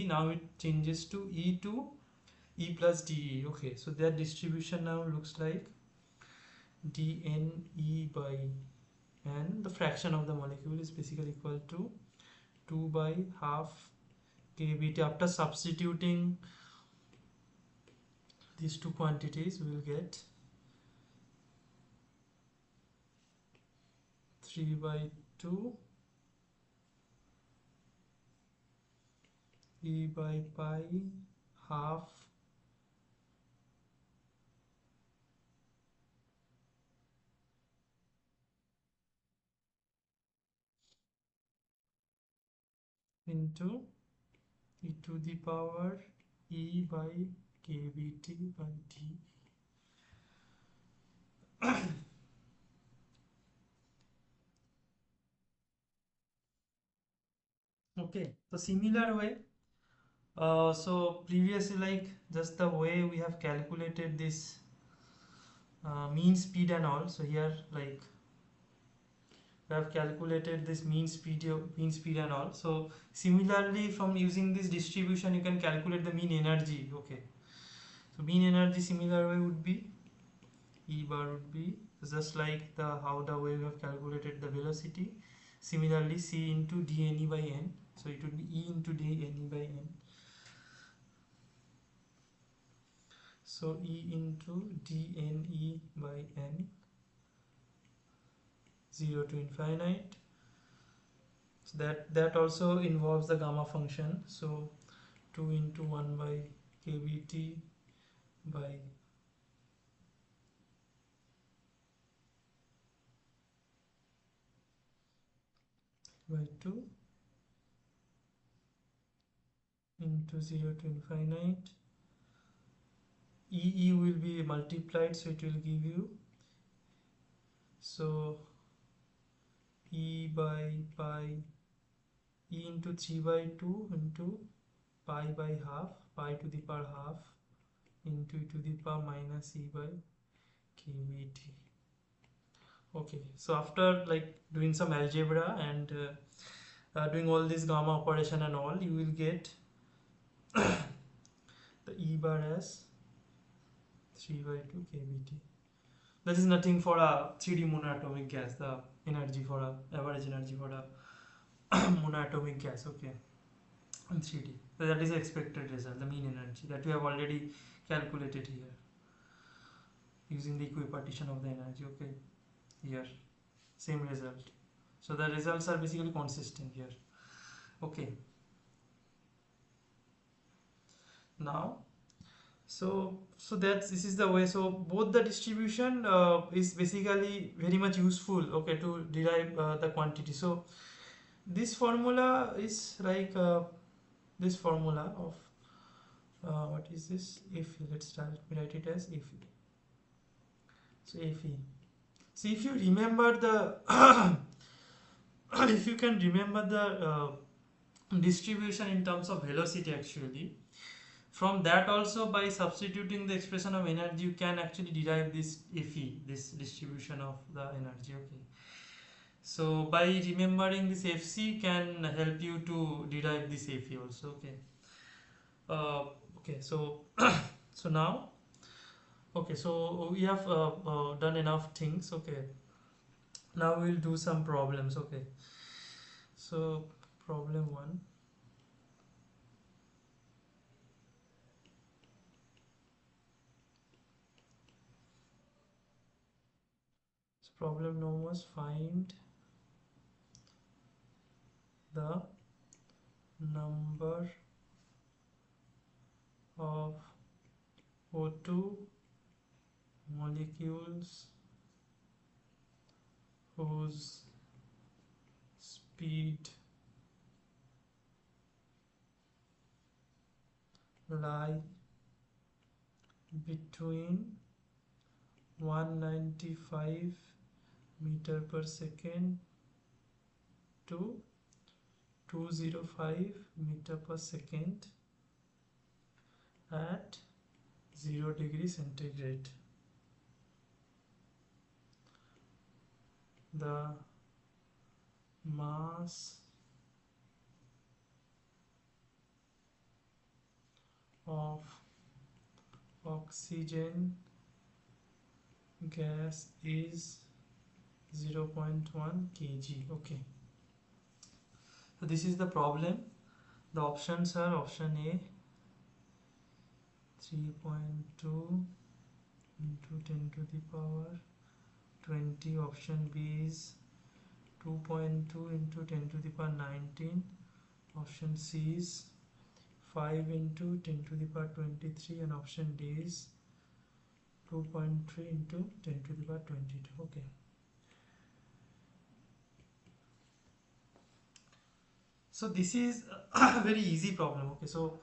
Now it changes to E to E plus dE. Okay, so that distribution now looks like dNE by n. The fraction of the molecule is basically equal to 2 by half kBt. After substituting these two quantities, we will get 3 by 2 E by pi half into e to the power E by kBt by d. Okay, so similar way, so previously, like just the way we have calculated this mean speed and all. So here, like we have calculated this mean speed and all. So similarly, from using this distribution, you can calculate the mean energy. Okay, so mean energy similar way would be E bar would be just like the how the way we have calculated the velocity. Similarly, C into dNE by n. So it would be E into dNE by n. So E into dNE by n, 0 to infinite. So that also involves the gamma function. So 2 into 1 by kBt by 2 into 0 to infinite. E will be multiplied, so it will give you, so E by pi, E into 3 by 2 into pi by half, pi to the power half into e to the power minus E by kBt. Okay, so after like doing some algebra and doing all this gamma operation and all, you will get the E bar as 3 by 2 kBt. That is nothing for a 3D monoatomic gas, the energy for a average energy for a monoatomic gas. Okay, in 3D. So that is the expected result, the mean energy that we have already calculated here using the equipartition of the energy. Okay, here same result. So the results are basically consistent here. Okay, now so that's this is the way. So both the distribution is basically very much useful, okay, to derive the quantity. So this formula is like this formula of what is this, if let's start write it as if. So fe, See, if you remember the if you can remember the distribution in terms of velocity, actually from that also, by substituting the expression of energy, you can actually derive this Fe, this distribution of the energy. Okay, so by remembering this Fc can help you to derive this Fe also. Okay, uh, okay, so so now, okay, so we have done enough things. Okay, now we'll do some problems. Okay, so problem 1. So problem 1 was find the number of O2 molecules whose speed lie between 195 meter per second to 205 meter per second at 0 degree centigrade. The mass of oxygen gas is 0.1 kg. Okay, so this is the problem. The options are option A 3.2 into 10 to the power 20, option B is 2.2 into 10 to the power 19, option C is 5 into 10 to the power 23, and option D is 2.3 into 10 to the power 22. Okay, so this is a very easy problem. Okay, so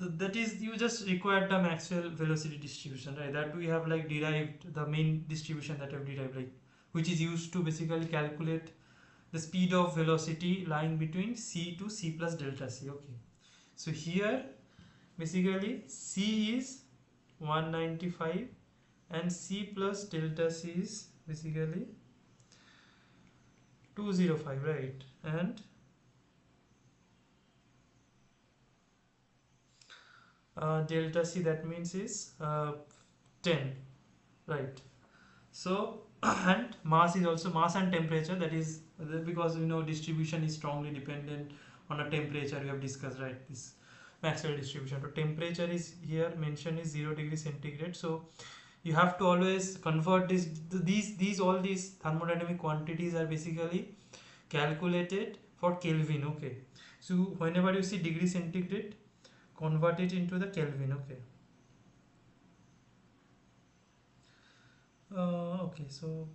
that is, you just require the Maxwell velocity distribution, right? That we have like derived the main distribution that we have derived, like which is used to basically calculate the speed of velocity lying between c to c plus delta c. Okay, so here basically c is 195 and c plus delta c is basically 205, right? And delta c, that means is 10, right? So and mass is also mass and temperature, that is because distribution is strongly dependent on a temperature, we have discussed, right? This Maxwell distribution. So temperature is here mentioned is 0 degree centigrade. So you have to always convert these all these thermodynamic quantities are basically calculated for Kelvin. Okay, so whenever you see degree centigrade, convert it into the Kelvin. Okay, okay, so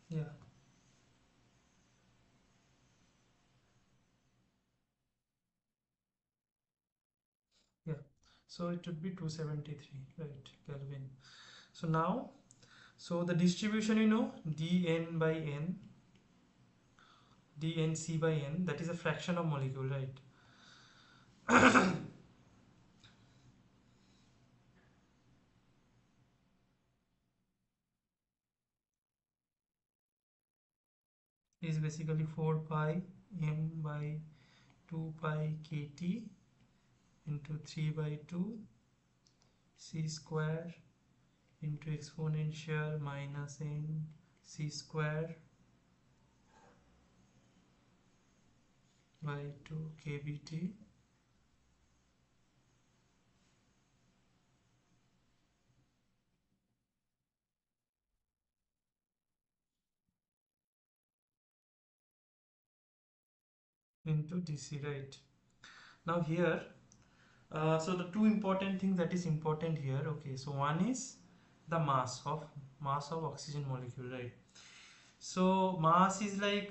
yeah, yeah, so it would be 273, right, Kelvin. So now, so the distribution, dn by n, dnc by n, that is a fraction of molecule, right? Is basically 4 pi m by 2 pi kt into 3 by 2 c square into exponential minus n c square by 2 kbt into dc, right? Now here, so the two important things that is important here. Okay, so one is the mass of oxygen molecule, right? So mass is like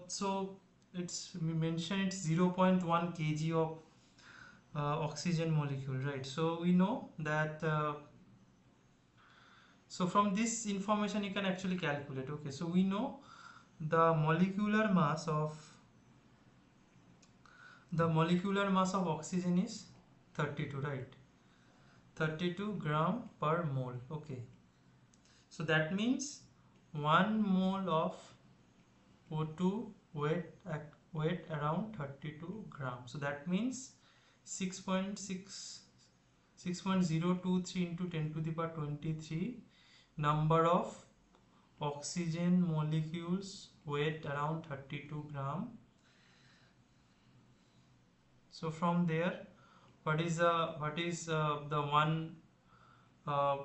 so it's mentioned it's 0.1 kg of oxygen molecule, right? So we know that So from this information you can actually calculate. Okay, so we know the molecular mass of oxygen is 32, right? 32 gram per mole. Okay, so that means 1 mole of O2 weight around 32 grams. So that means 6.023 into 10 to the power 23 number of oxygen molecules weight around 32 gram. So from there, what is the one uh,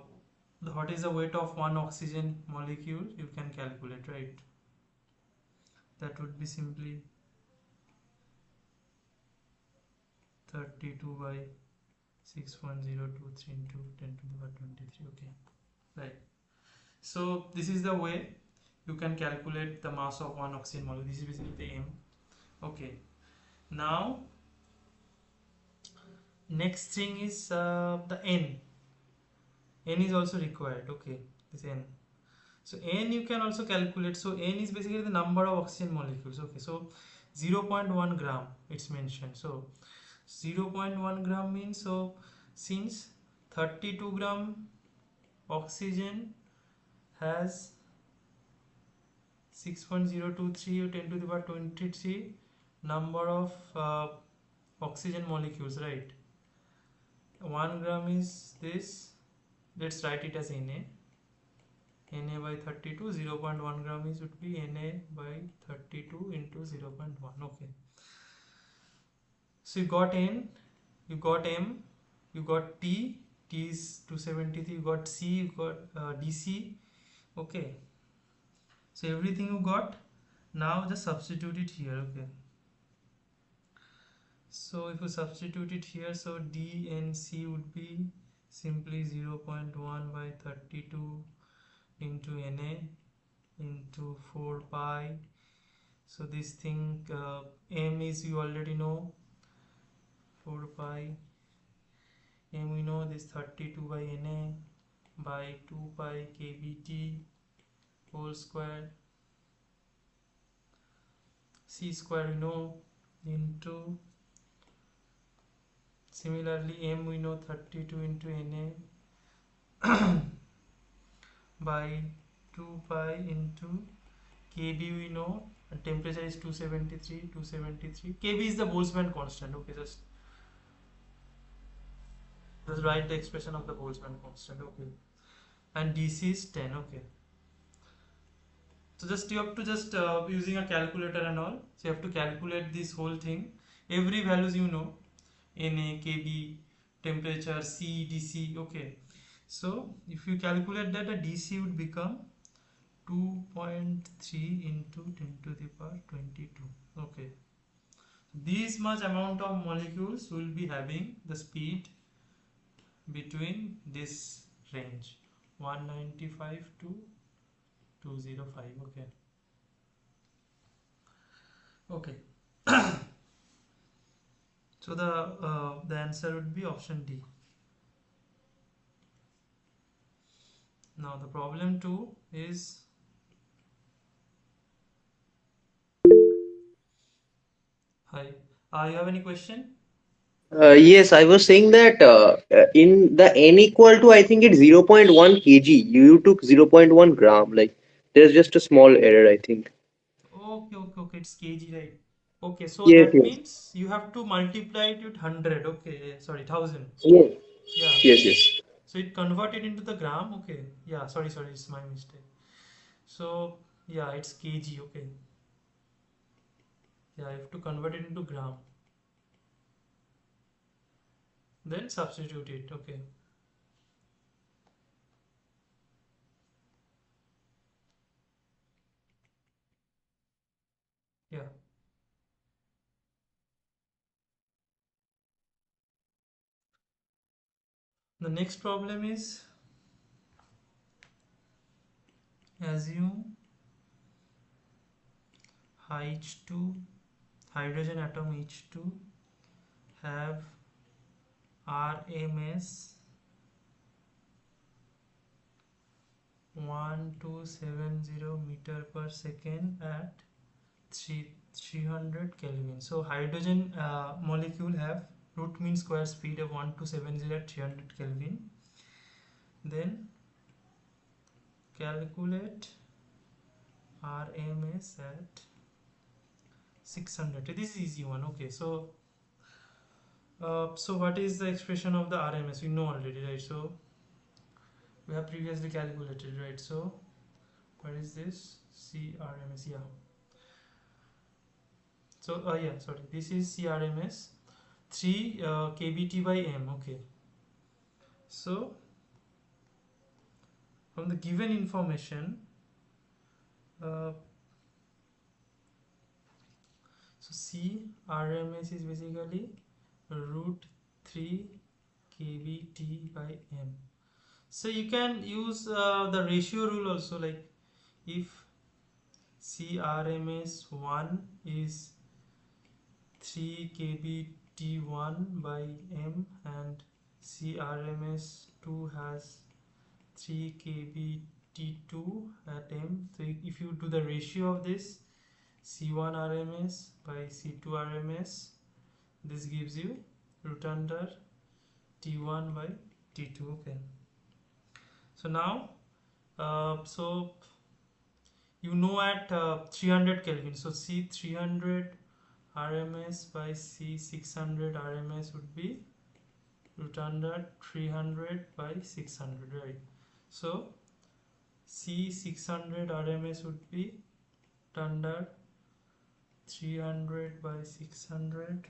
what is the weight of one oxygen molecule? You can calculate, right? That would be simply 32 by 6.023 into 10 to the power 23. Okay, right. So this is the way you can calculate the mass of one oxygen molecule. This is basically the aim. Okay, now next thing is the n is also required. Okay, this n. So n you can also calculate. So n is basically the number of oxygen molecules. Okay, so 0.1 gram it's mentioned. So 0.1 gram means, so since 32 gram oxygen has 6.023 or 10 to the power 23 number of oxygen molecules, right? 1 gram is this. Let's write it as Na by 32. 0.1 gram is would be Na by 32 into 0.1. Okay, so you got n, you got m, you got t is 273, you got c, you got dc. Okay, so everything you got. Now just substitute it here. Okay, so if you substitute it here, so d and c would be simply 0.1 by 32 into Na into 4 pi. So this thing m is, you already know, 4 pi. M we know this 32 by Na by 2 pi kBt whole square. C square we know into, similarly m we know 32 into Na by 2 pi into kb we know, temperature is 273. Kb is the Boltzmann constant. Okay, just write the expression of the Boltzmann constant. Okay, and dc is 10. Okay, so just you have to just using a calculator and all, so you have to calculate this whole thing, every values you know, Na, kb, temperature, c, dc. Okay, so if you calculate that, the dc would become 2.3 into 10 to the power 22. Okay, this much amount of molecules will be having the speed between this range 195 to 205. Okay, okay. So the answer would be option D. Now the problem 2 is, hi, you have any question? Yes, I was saying that in the n equal to, I think it's 0.1 kg. You took 0.1 gram. Like there's just a small error, I think. Okay, okay, okay, it's kg, right? Okay, so Yes, that yes. means you have to multiply it with 100. Okay, sorry, 1000. Yes, Yeah, yes, yes. so it converted into the gram. Okay, yeah, sorry, it's my mistake. So yeah, it's kg. Okay, yeah, I have to convert it into gram, then substitute it. Okay, yeah. The next problem is, assume H2 hydrogen atom H2 have RMS 1270 meter per second at 300 Kelvin. So hydrogen molecule have root mean square speed of 1270 at 300 Kelvin. Then calculate RMS at 600. This is easy one. Okay, so what is the expression of the RMS? We know already, right? So we have previously calculated, right? So what is this? CRMS, yeah. So yeah, sorry, this is CRMS 3 kBT by m. Okay, so from the given information, uh, so CRMS is basically root 3 kBT by m. So you can use the ratio rule also, like if CRMS 1 is 3 kBT1 by m and CRMS 2 has 3 kBT2 at m. So if you do the ratio of this C1 RMS by C2 RMS, this gives you root under T1 by T2. Okay. So now, so you know at 300 Kelvin. So C 300 RMS by C 600 RMS would be root under 300 by 600, right? So C 600 RMS would be root under 300 by 600.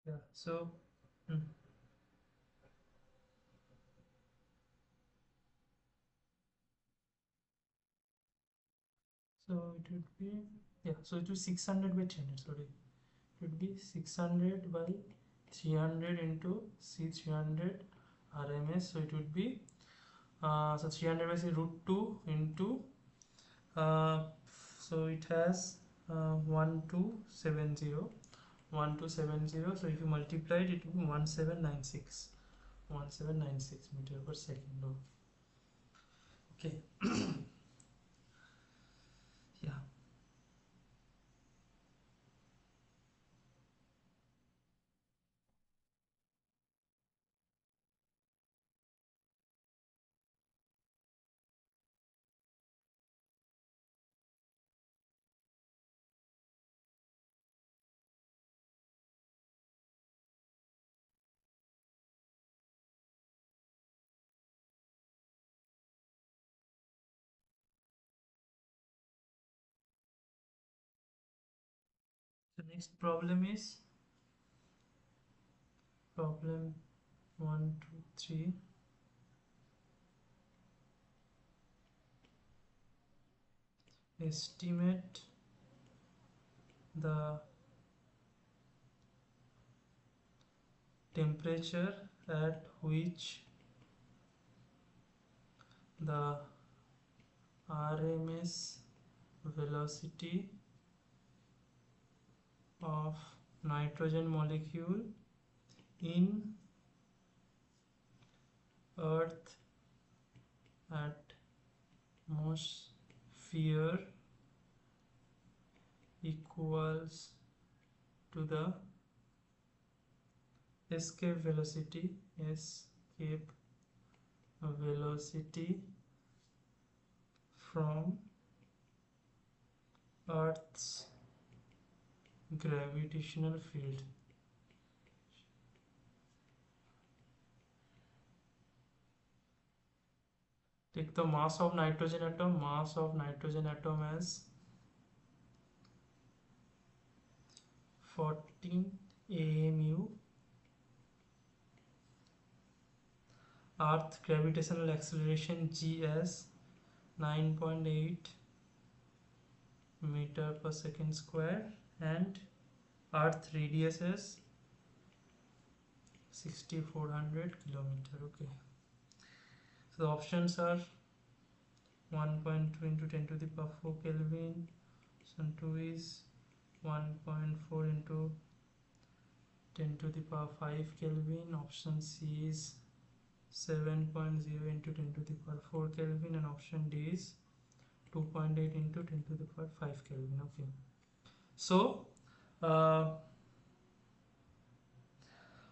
Yeah, so mm, so it would be, yeah, so it was 600 by 300, sorry, it would be 600 by 300 into C 300 RMS. So it would be so 300 by say root 2 into uh, so it has 1270 so if you multiply it, it will be 1796 meter per second. Oh, okay. Yeah, the next problem is problem 123. Estimate the temperature at which the RMS velocity of nitrogen molecule in Earth atmosphere equals to the escape velocity from Earth's gravitational field. Take the mass of nitrogen atom as 14 AMU. Earth gravitational acceleration G as 9.8 meter per second square and Earth radius is 6400 kilometer. Okay, so the options are 1.2 into 10 to the power 4 Kelvin. Option 2 is 1.4 into 10 to the power 5 Kelvin. Option C is 7.0 into 10 to the power 4 Kelvin, and option D is 2.8 into 10 to the power 5 Kelvin. Okay, so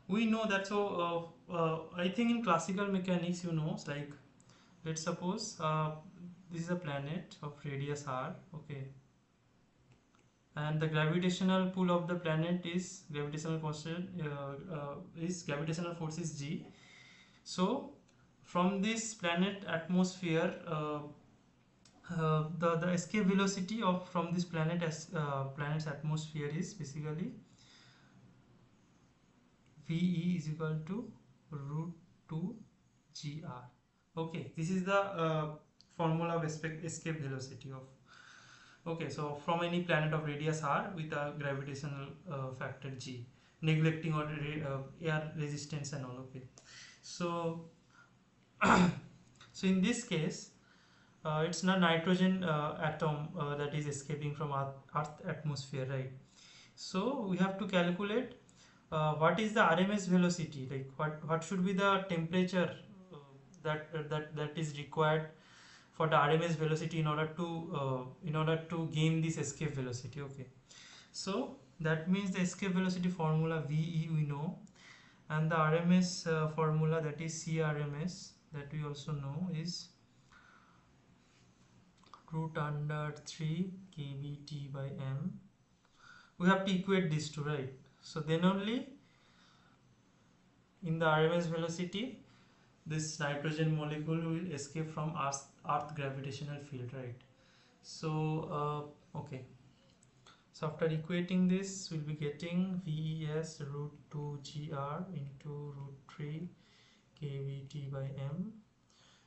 we know that. So I think in classical mechanics, like, let's suppose this is a planet of radius r, okay, and the gravitational pull of the planet is gravitational constant is gravitational force is g. So from this planet atmosphere, the escape velocity of from this planet as planet's atmosphere is basically ve is equal to root 2 gr. Okay, this is the formula of escape velocity of. Okay, so from any planet of radius r with a gravitational factor g, neglecting or air resistance and all. Okay, so so in this case, it's not nitrogen atom that is escaping from Earth atmosphere, right? So we have to calculate what is the RMS velocity, like what should be the temperature that is required for the RMS velocity in order to gain this escape velocity. Okay, so that means the escape velocity formula VE we know, and the RMS formula, that is CRMS, that we also know, is root under 3 kBT by m. We have to equate these two, right? So then only in the RMS velocity this nitrogen molecule will escape from Earth gravitational field, right? So okay, so after equating this, we'll be getting VES root 2 GR into root 3 kVT by m.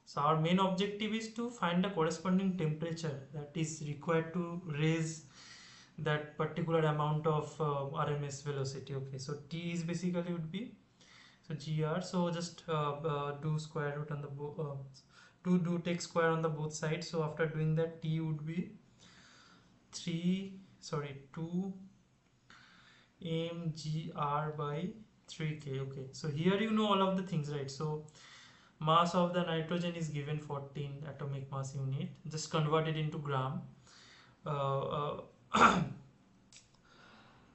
So our main objective is to find the corresponding temperature that is required to raise that particular amount of RMS velocity. Okay, so T is basically would be, so GR, so just do square root on the do take square on the both sides. So after doing that, T would be 2 mgr by 3k. Okay, so here you know all of the things, right? So mass of the nitrogen is given 14 atomic mass unit, just convert it into gram.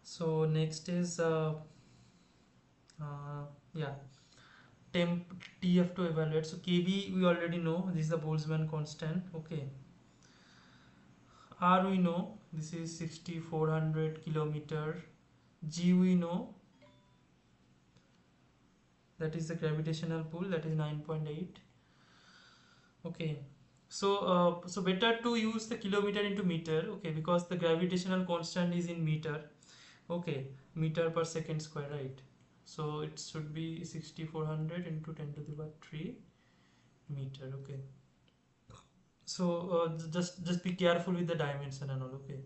So next is yeah, temp TF to evaluate. So kb we already know, this is the Boltzmann constant. Okay, r we know, this is 6400 kilometer. G we know, that is the gravitational pull, that is 9.8. Okay, so better to use the kilometer into meter, okay, because the gravitational constant is in meter. Okay, meter per second square, right? So it should be 6400 into 10 to the power 3 meter. Okay, so just be careful with the dimension and all. Okay,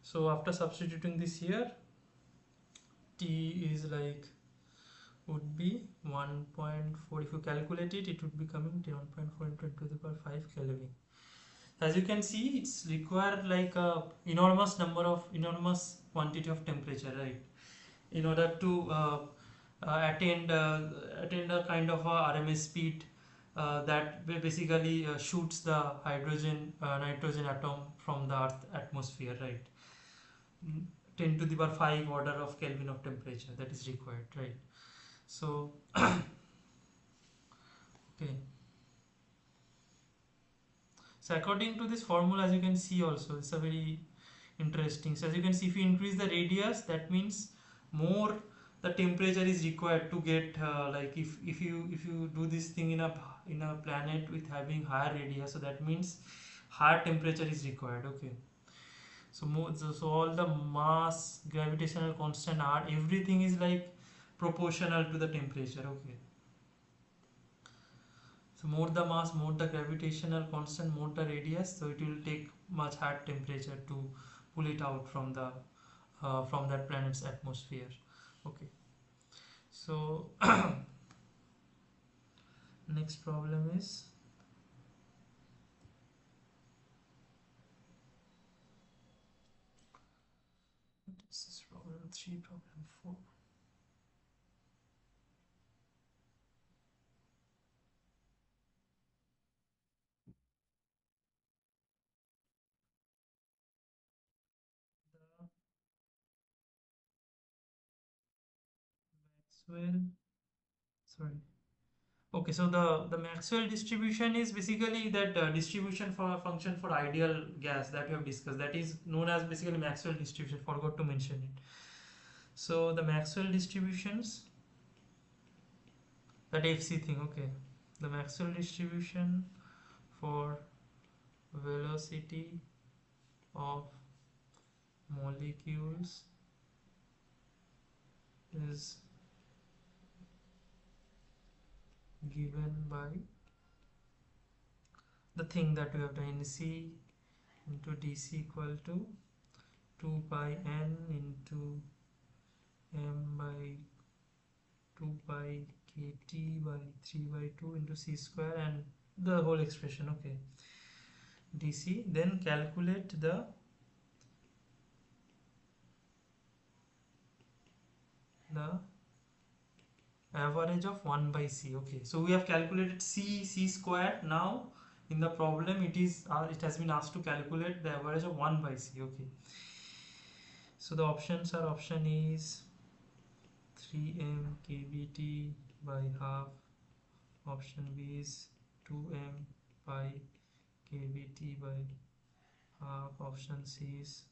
so after substituting this here, T is like would be 1.4. If you calculate it, it would be coming to 1.4 into 10 to the power 5 Kelvin. As you can see, it's required like a enormous quantity of temperature, right, in order to attain a kind of a RMS speed that basically shoots the nitrogen atom from the Earth atmosphere, right? 10 to the power 5 order of Kelvin of temperature that is required, right? So okay, so according to this formula, as you can see also, it's a very interesting. So as you can see, if you increase the radius, that means more the temperature is required to get like if you do this thing in a planet with having higher radius, so that means higher temperature is required. Okay, so so all the mass, gravitational constant, r, everything is like proportional to the temperature. Okay, so more the mass, more the gravitational constant, more the radius, so it will take much higher temperature to pull it out from that planet's atmosphere. Okay, so next problem is 3 problem 4. The Maxwell, sorry. Okay, so the Maxwell distribution is basically that distribution for a function for ideal gas that we have discussed. That is known as basically Maxwell distribution. Forgot to mention it. So the Maxwell distributions, that FC thing. Okay, the Maxwell distribution for velocity of molecules is given by the thing that we have done, C into dc equal to 2 pi n into m by 2 pi kt by 3 by 2 into c square and the whole expression. Okay, dc, then calculate the average of 1 by c. Okay, so we have calculated c square. Now in the problem it has been asked to calculate the average of 1 by c. Okay, so the options are, option is 3m kbt by half, option B is 2m pi kbt by half, option C is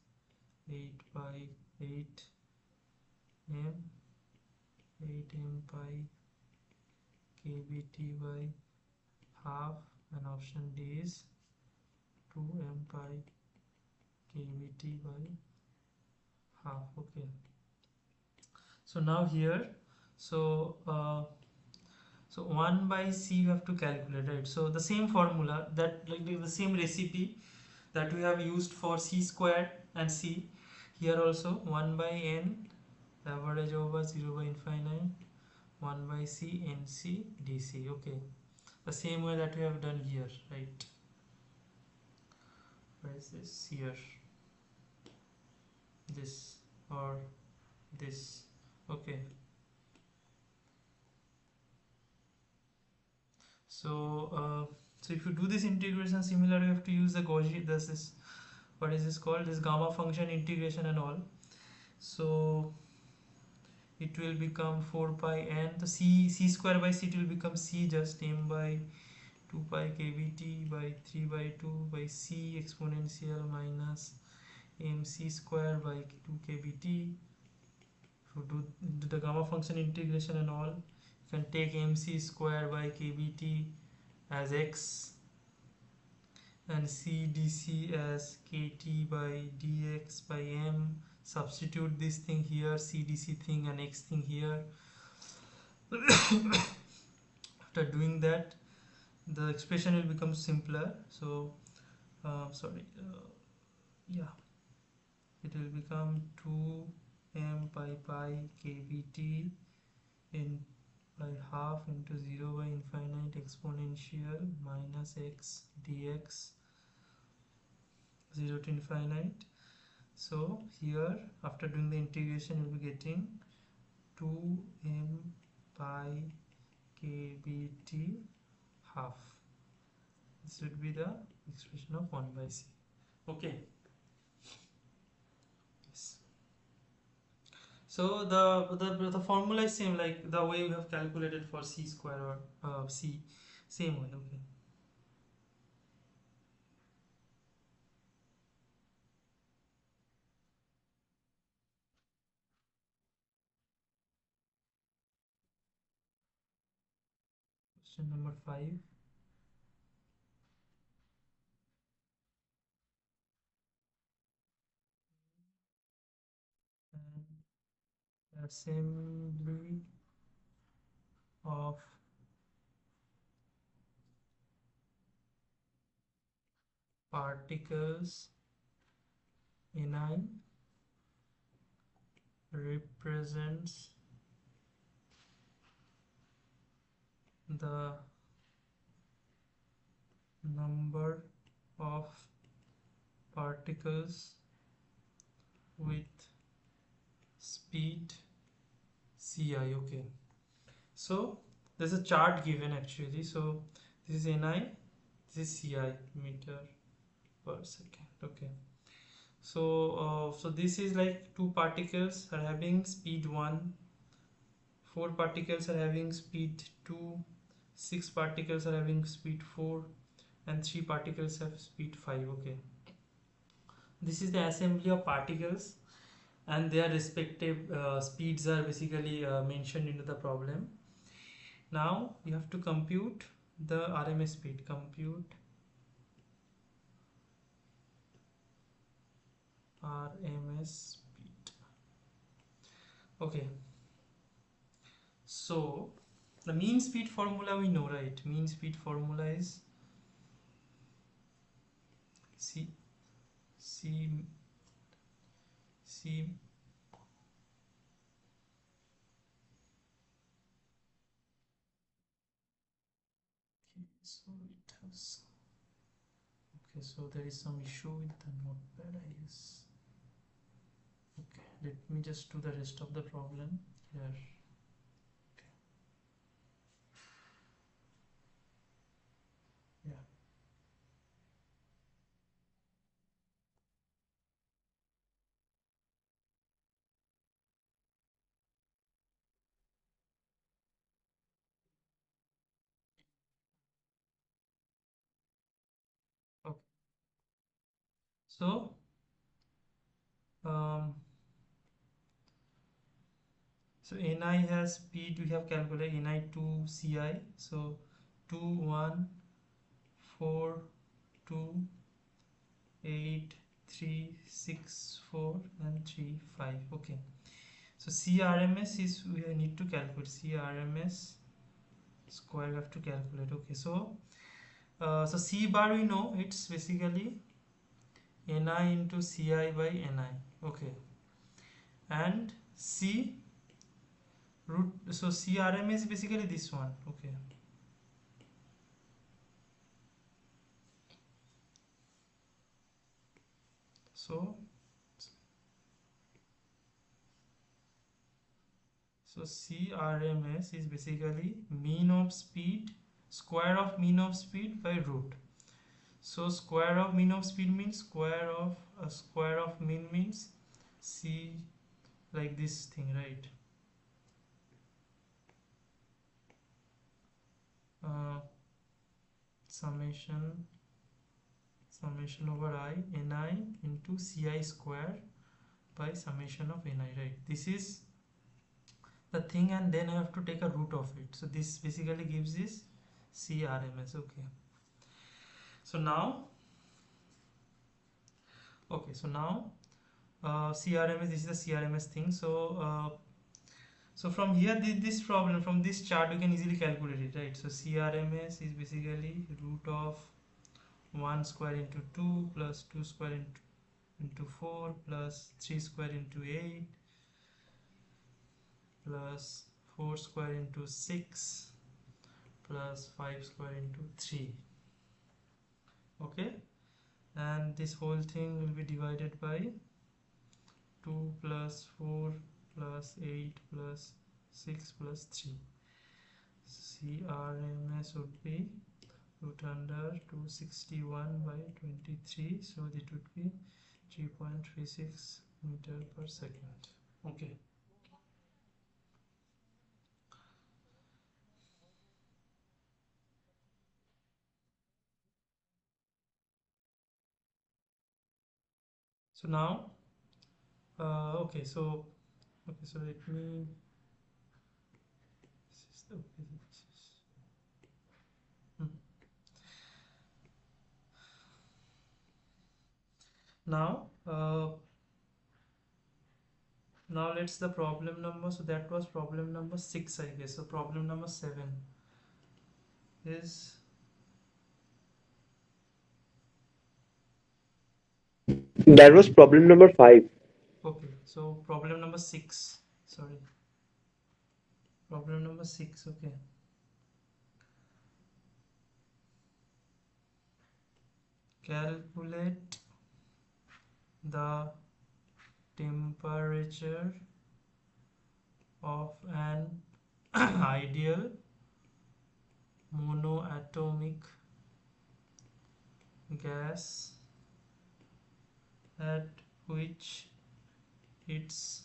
8 pi 8m 8m pi kbt by half, and option D is 2m pi kbt by half. Okay, so now here, so so 1 by c you have to calculate, right? So the same formula, that like the same recipe that we have used for c squared and c, here also 1 by n average over 0 by infinite 1 by c nc dc. Okay, the same way that we have done here, right? Where is this? Here, this or this. Okay, so so if you do this integration similar, you have to use the Gaussian, this what is this called, this gamma function integration and all. So it will become 4 pi n, the c square by c, it will become c just m by 2 pi kbt by 3 by 2 by c exponential minus mc square by 2 kbt. So do the gamma function integration and all, you can take mc square by kbt as x and c dc as kt by dx by m. Substitute this thing here, c dc thing and x thing here. After doing that, the expression will become simpler. So sorry, yeah, it will become 2m pi pi kbt in by half into 0 by infinite exponential minus x dx 0 to infinite. So here after doing the integration you'll be getting 2m pi kbt half. This would be the expression of 1 by c. Okay, yes. So the formula is same like the way we have calculated for c square or c, same way. Okay, question number 5. And assembly of particles Ni represents the number of particles with speed ci. Okay, so there's a chart given actually. So this is ni, this is ci, meter per second. Okay, so so this is like two particles are having speed 1, four particles are having speed 2, six particles are having speed 4, and three particles have speed 5. Okay, this is the assembly of particles, and their respective speeds are basically mentioned into the problem. Now you have to compute the RMS speed. Compute RMS speed. Okay, so the mean speed formula we know, right? Mean speed formula is c c c. Okay, so it has. Okay, so there is some issue with the notepad, I guess. Okay, let me just do the rest of the problem here. Yeah. Okay. So um, so ni has speed, we have calculated ni 2 ci. So 2 1 4 2 8 3 6 4 and 3 5. Okay, so crms is, we need to calculate crms square, we have to calculate. Okay, so so c bar we know it's basically ni into ci by ni. Okay, and c root, so crm is basically this one. Okay, so crms is basically mean of speed, square of mean of speed by root. So square of mean of speed means square of mean means c, like this thing, right? uh, summation over I ni into ci square by summation of ni, right? This is the thing, and then I have to take a root of it. So this basically gives this crms. Okay, so now, okay, so now crms, this is the crms thing. So so from here, this problem from this chart you can easily calculate it, right? So crms is basically root of 1 square into 2 plus 2 square into 4 plus 3 square into 8 plus 4 square into 6 plus 5 square into 3. Okay, and this whole thing will be divided by 2 plus 4 plus 8 plus 6 plus 3. crms would be root under 261 by 23, so it would be 3.36 meter per second. Okay, so now okay, so okay, so let me, this is the, okay, this is, hmm. Now now let's the problem number. So that was problem number 6, I guess. So problem number 7 is, That was problem number 5. okay, so problem number 6, sorry, problem number 6. Okay, calculate the temperature of an ideal monoatomic gas at which its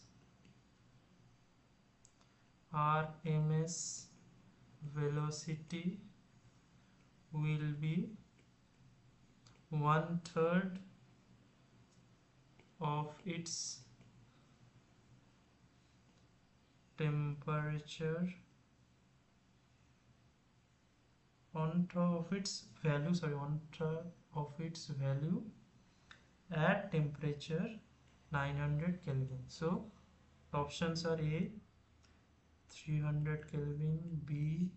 RMS velocity will be one third of its temperature on top of its value, on top of its value at temperature 900 Kelvin. So the options are A 300 Kelvin, B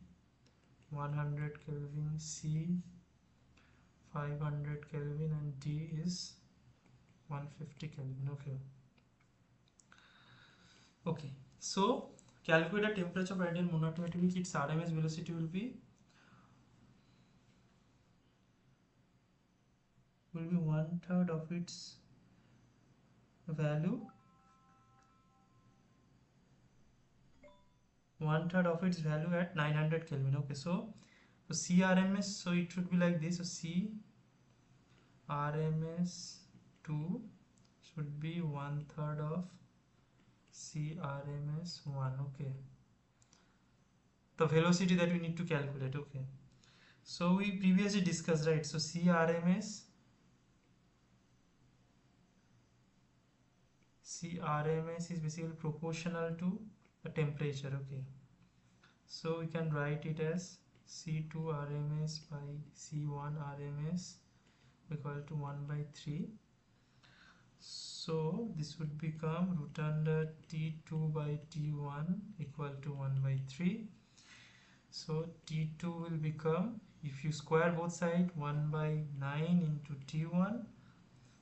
100 Kelvin, C 500 Kelvin, and D is 150 Kelvin. Okay. So calculate the temperature of ideal monoatomic. Its RMS velocity will be one third of its value, at 900 Kelvin. Okay, so CRMS, so it should be like this. So CRMS 2 should be one third of CRMS 1. Okay, the velocity that we need to calculate. Okay, so we previously discussed, right? So CRMS is basically proportional to the temperature. Okay, so we can write it as C2 RMS by C1 RMS equal to 1 by 3. So this would become root under T2 by T1 equal to 1 by 3. So T2 will become, if you square both sides, 1 by 9 into T1.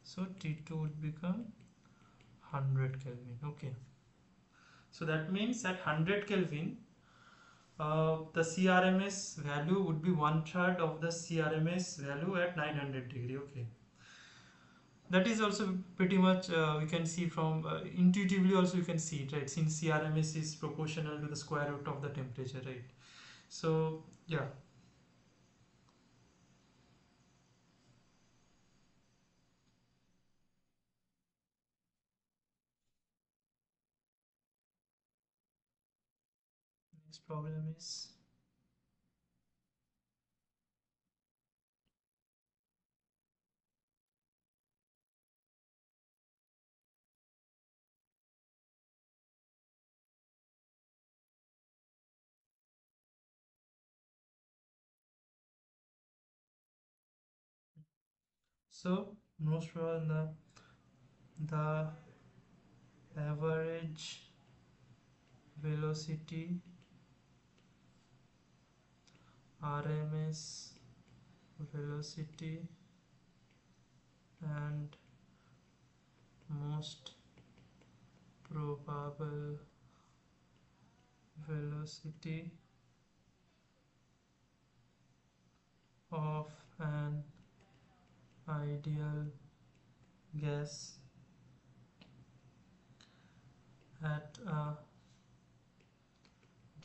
So T2 would become 100 Kelvin. Okay. So that means at 100 Kelvin, the CRMS value would be one third of the CRMS value at 900 degree. Okay. That is also pretty much we can see from intuitively also you can see it, right? Since CRMS is proportional to the square root of the temperature, right? So yeah. Next problem is so most probably the average velocity RMS velocity and most probable velocity of an ideal gas at a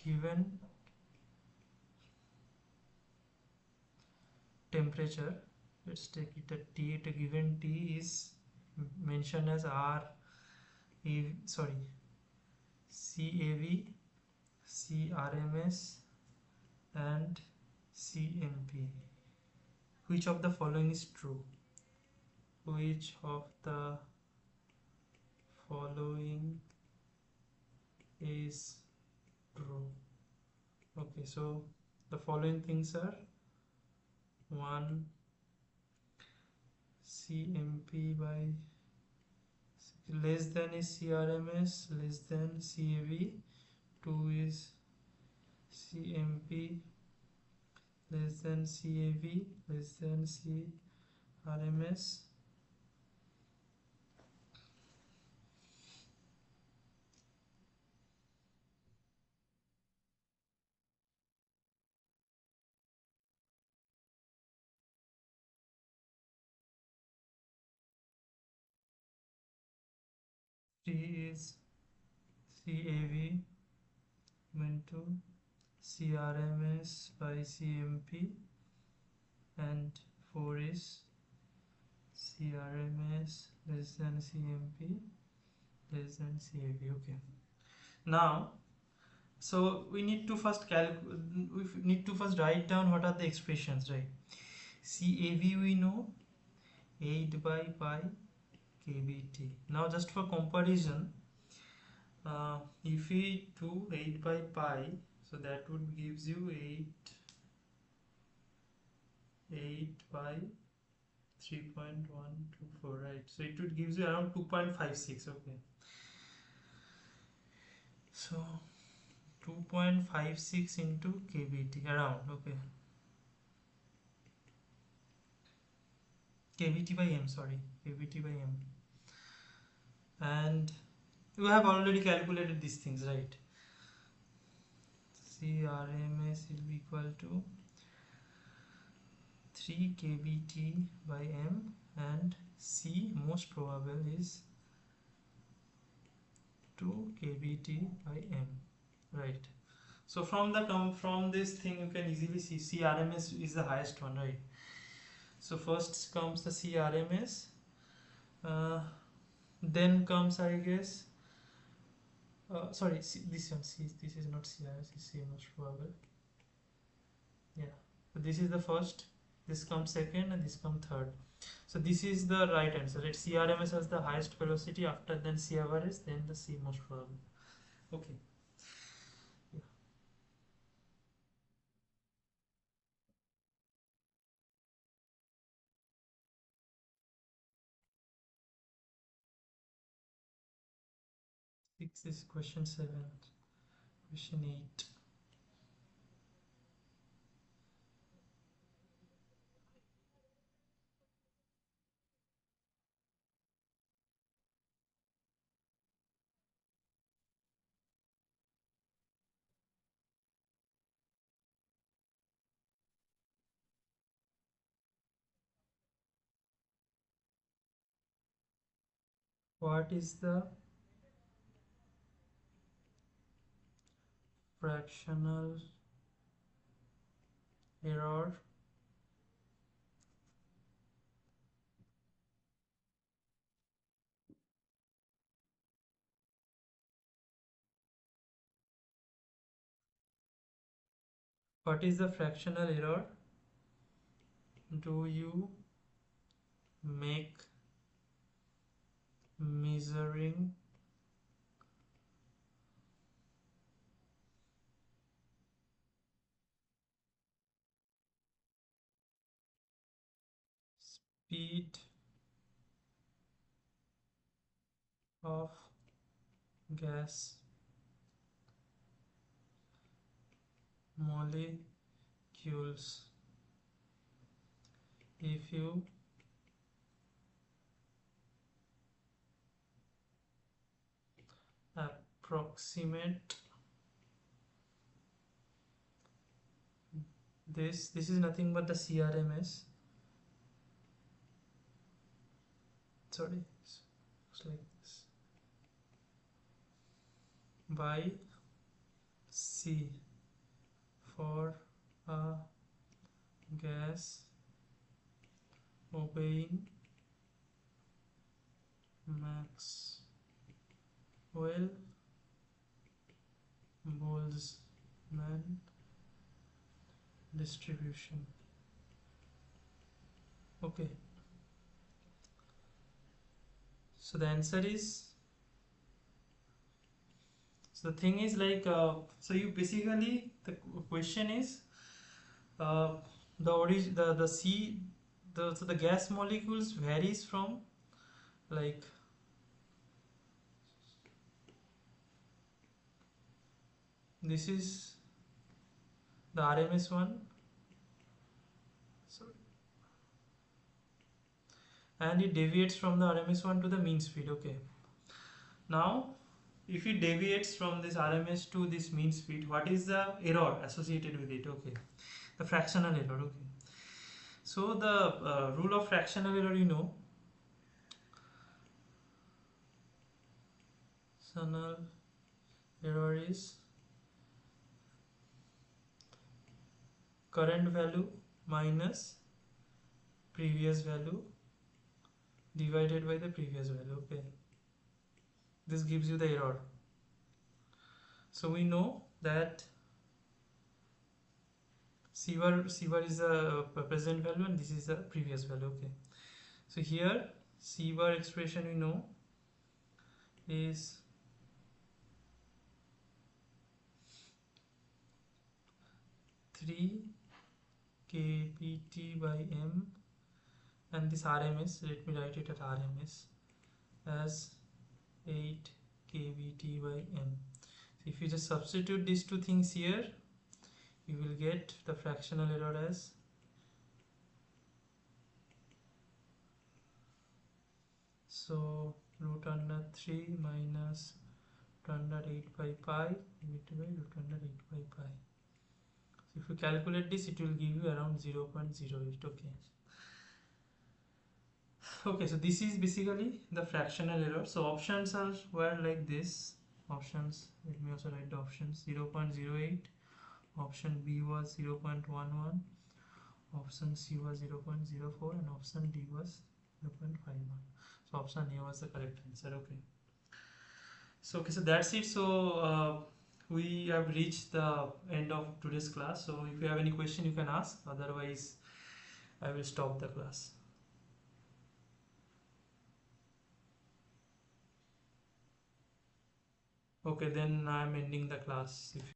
given temperature. Let's take it at T. At a given T is mentioned as CAV, CRMS and CMP. Which of the following is true? Which of the following is true? Okay, so the following things are: 1 CMP by less than is CRMS, less than CAV. 2 is CMP less than CAV, less than CRMS. T is CAV into CRMS by CMP, and 4 is CRMS less than CMP less than CAV. Okay. Now, so we need to first write down what are the expressions, right? CAV we know 8 by pi kBt. Now just for comparison, if we do 8 by pi, so that would gives you 8 by 3.124, right? So it would gives you around 2.56. Okay, so 2.56 into kBt around. Okay, kBt by m, sorry, kBt by m. And you have already calculated these things, right? CRMS will be equal to 3 kBt by m, and C most probable is 2 kBt by m, right? So from this thing you can easily see CRMS is the highest one, right? So first comes the CRMS, uh, then comes, I guess, sorry, this one, this is not CRMS, it's C most probable. Yeah, so this is the first, this comes second, and this comes third. So this is the right answer, right? CRMS has the highest velocity, after then C average, then the C most probable. Okay. Yeah. Six is question 7. Question 8. What is the fractional error what is the fractional error do you make measuring speed of gas molecules if you approximate this is nothing but the CRMS, sorry, it's like this, by C for a gas obeying Maxwell Boltzmann distribution. Okay, so the answer is, so the thing is like, so you basically, the question is, uh, the C, so the gas molecules varies from, like, this is the RMS one, so, and it deviates from the RMS one to the mean speed. Okay, now if it deviates from this RMS to this mean speed, what is the error associated with it? Okay, the fractional error. Okay, so the rule of fractional error, fractional error is current value minus previous value divided by the previous value. Okay, this gives you the error. So we know that C bar is the present value and this is the previous value. Okay, so here C bar expression we know is 3 kpt by m, and this RMS, let me write it at RMS as 8 kbt by m. So if you just substitute these two things here, you will get the fractional error as so root under 3 minus root under 8 by pi divided by root under 8 by pi. So if you calculate this, it will give you around 0.08. Okay. Okay, so this is basically the fractional error. So options were like this. Options, let me also write the options. 0.08, option B was 0.11, option C was 0.04, and option D was 0.51. So option A was the correct answer. Okay. So okay, so that's it. So we have reached the end of today's class. So if you have any question, you can ask. Otherwise, I will stop the class. Okay, then I am ending the class. If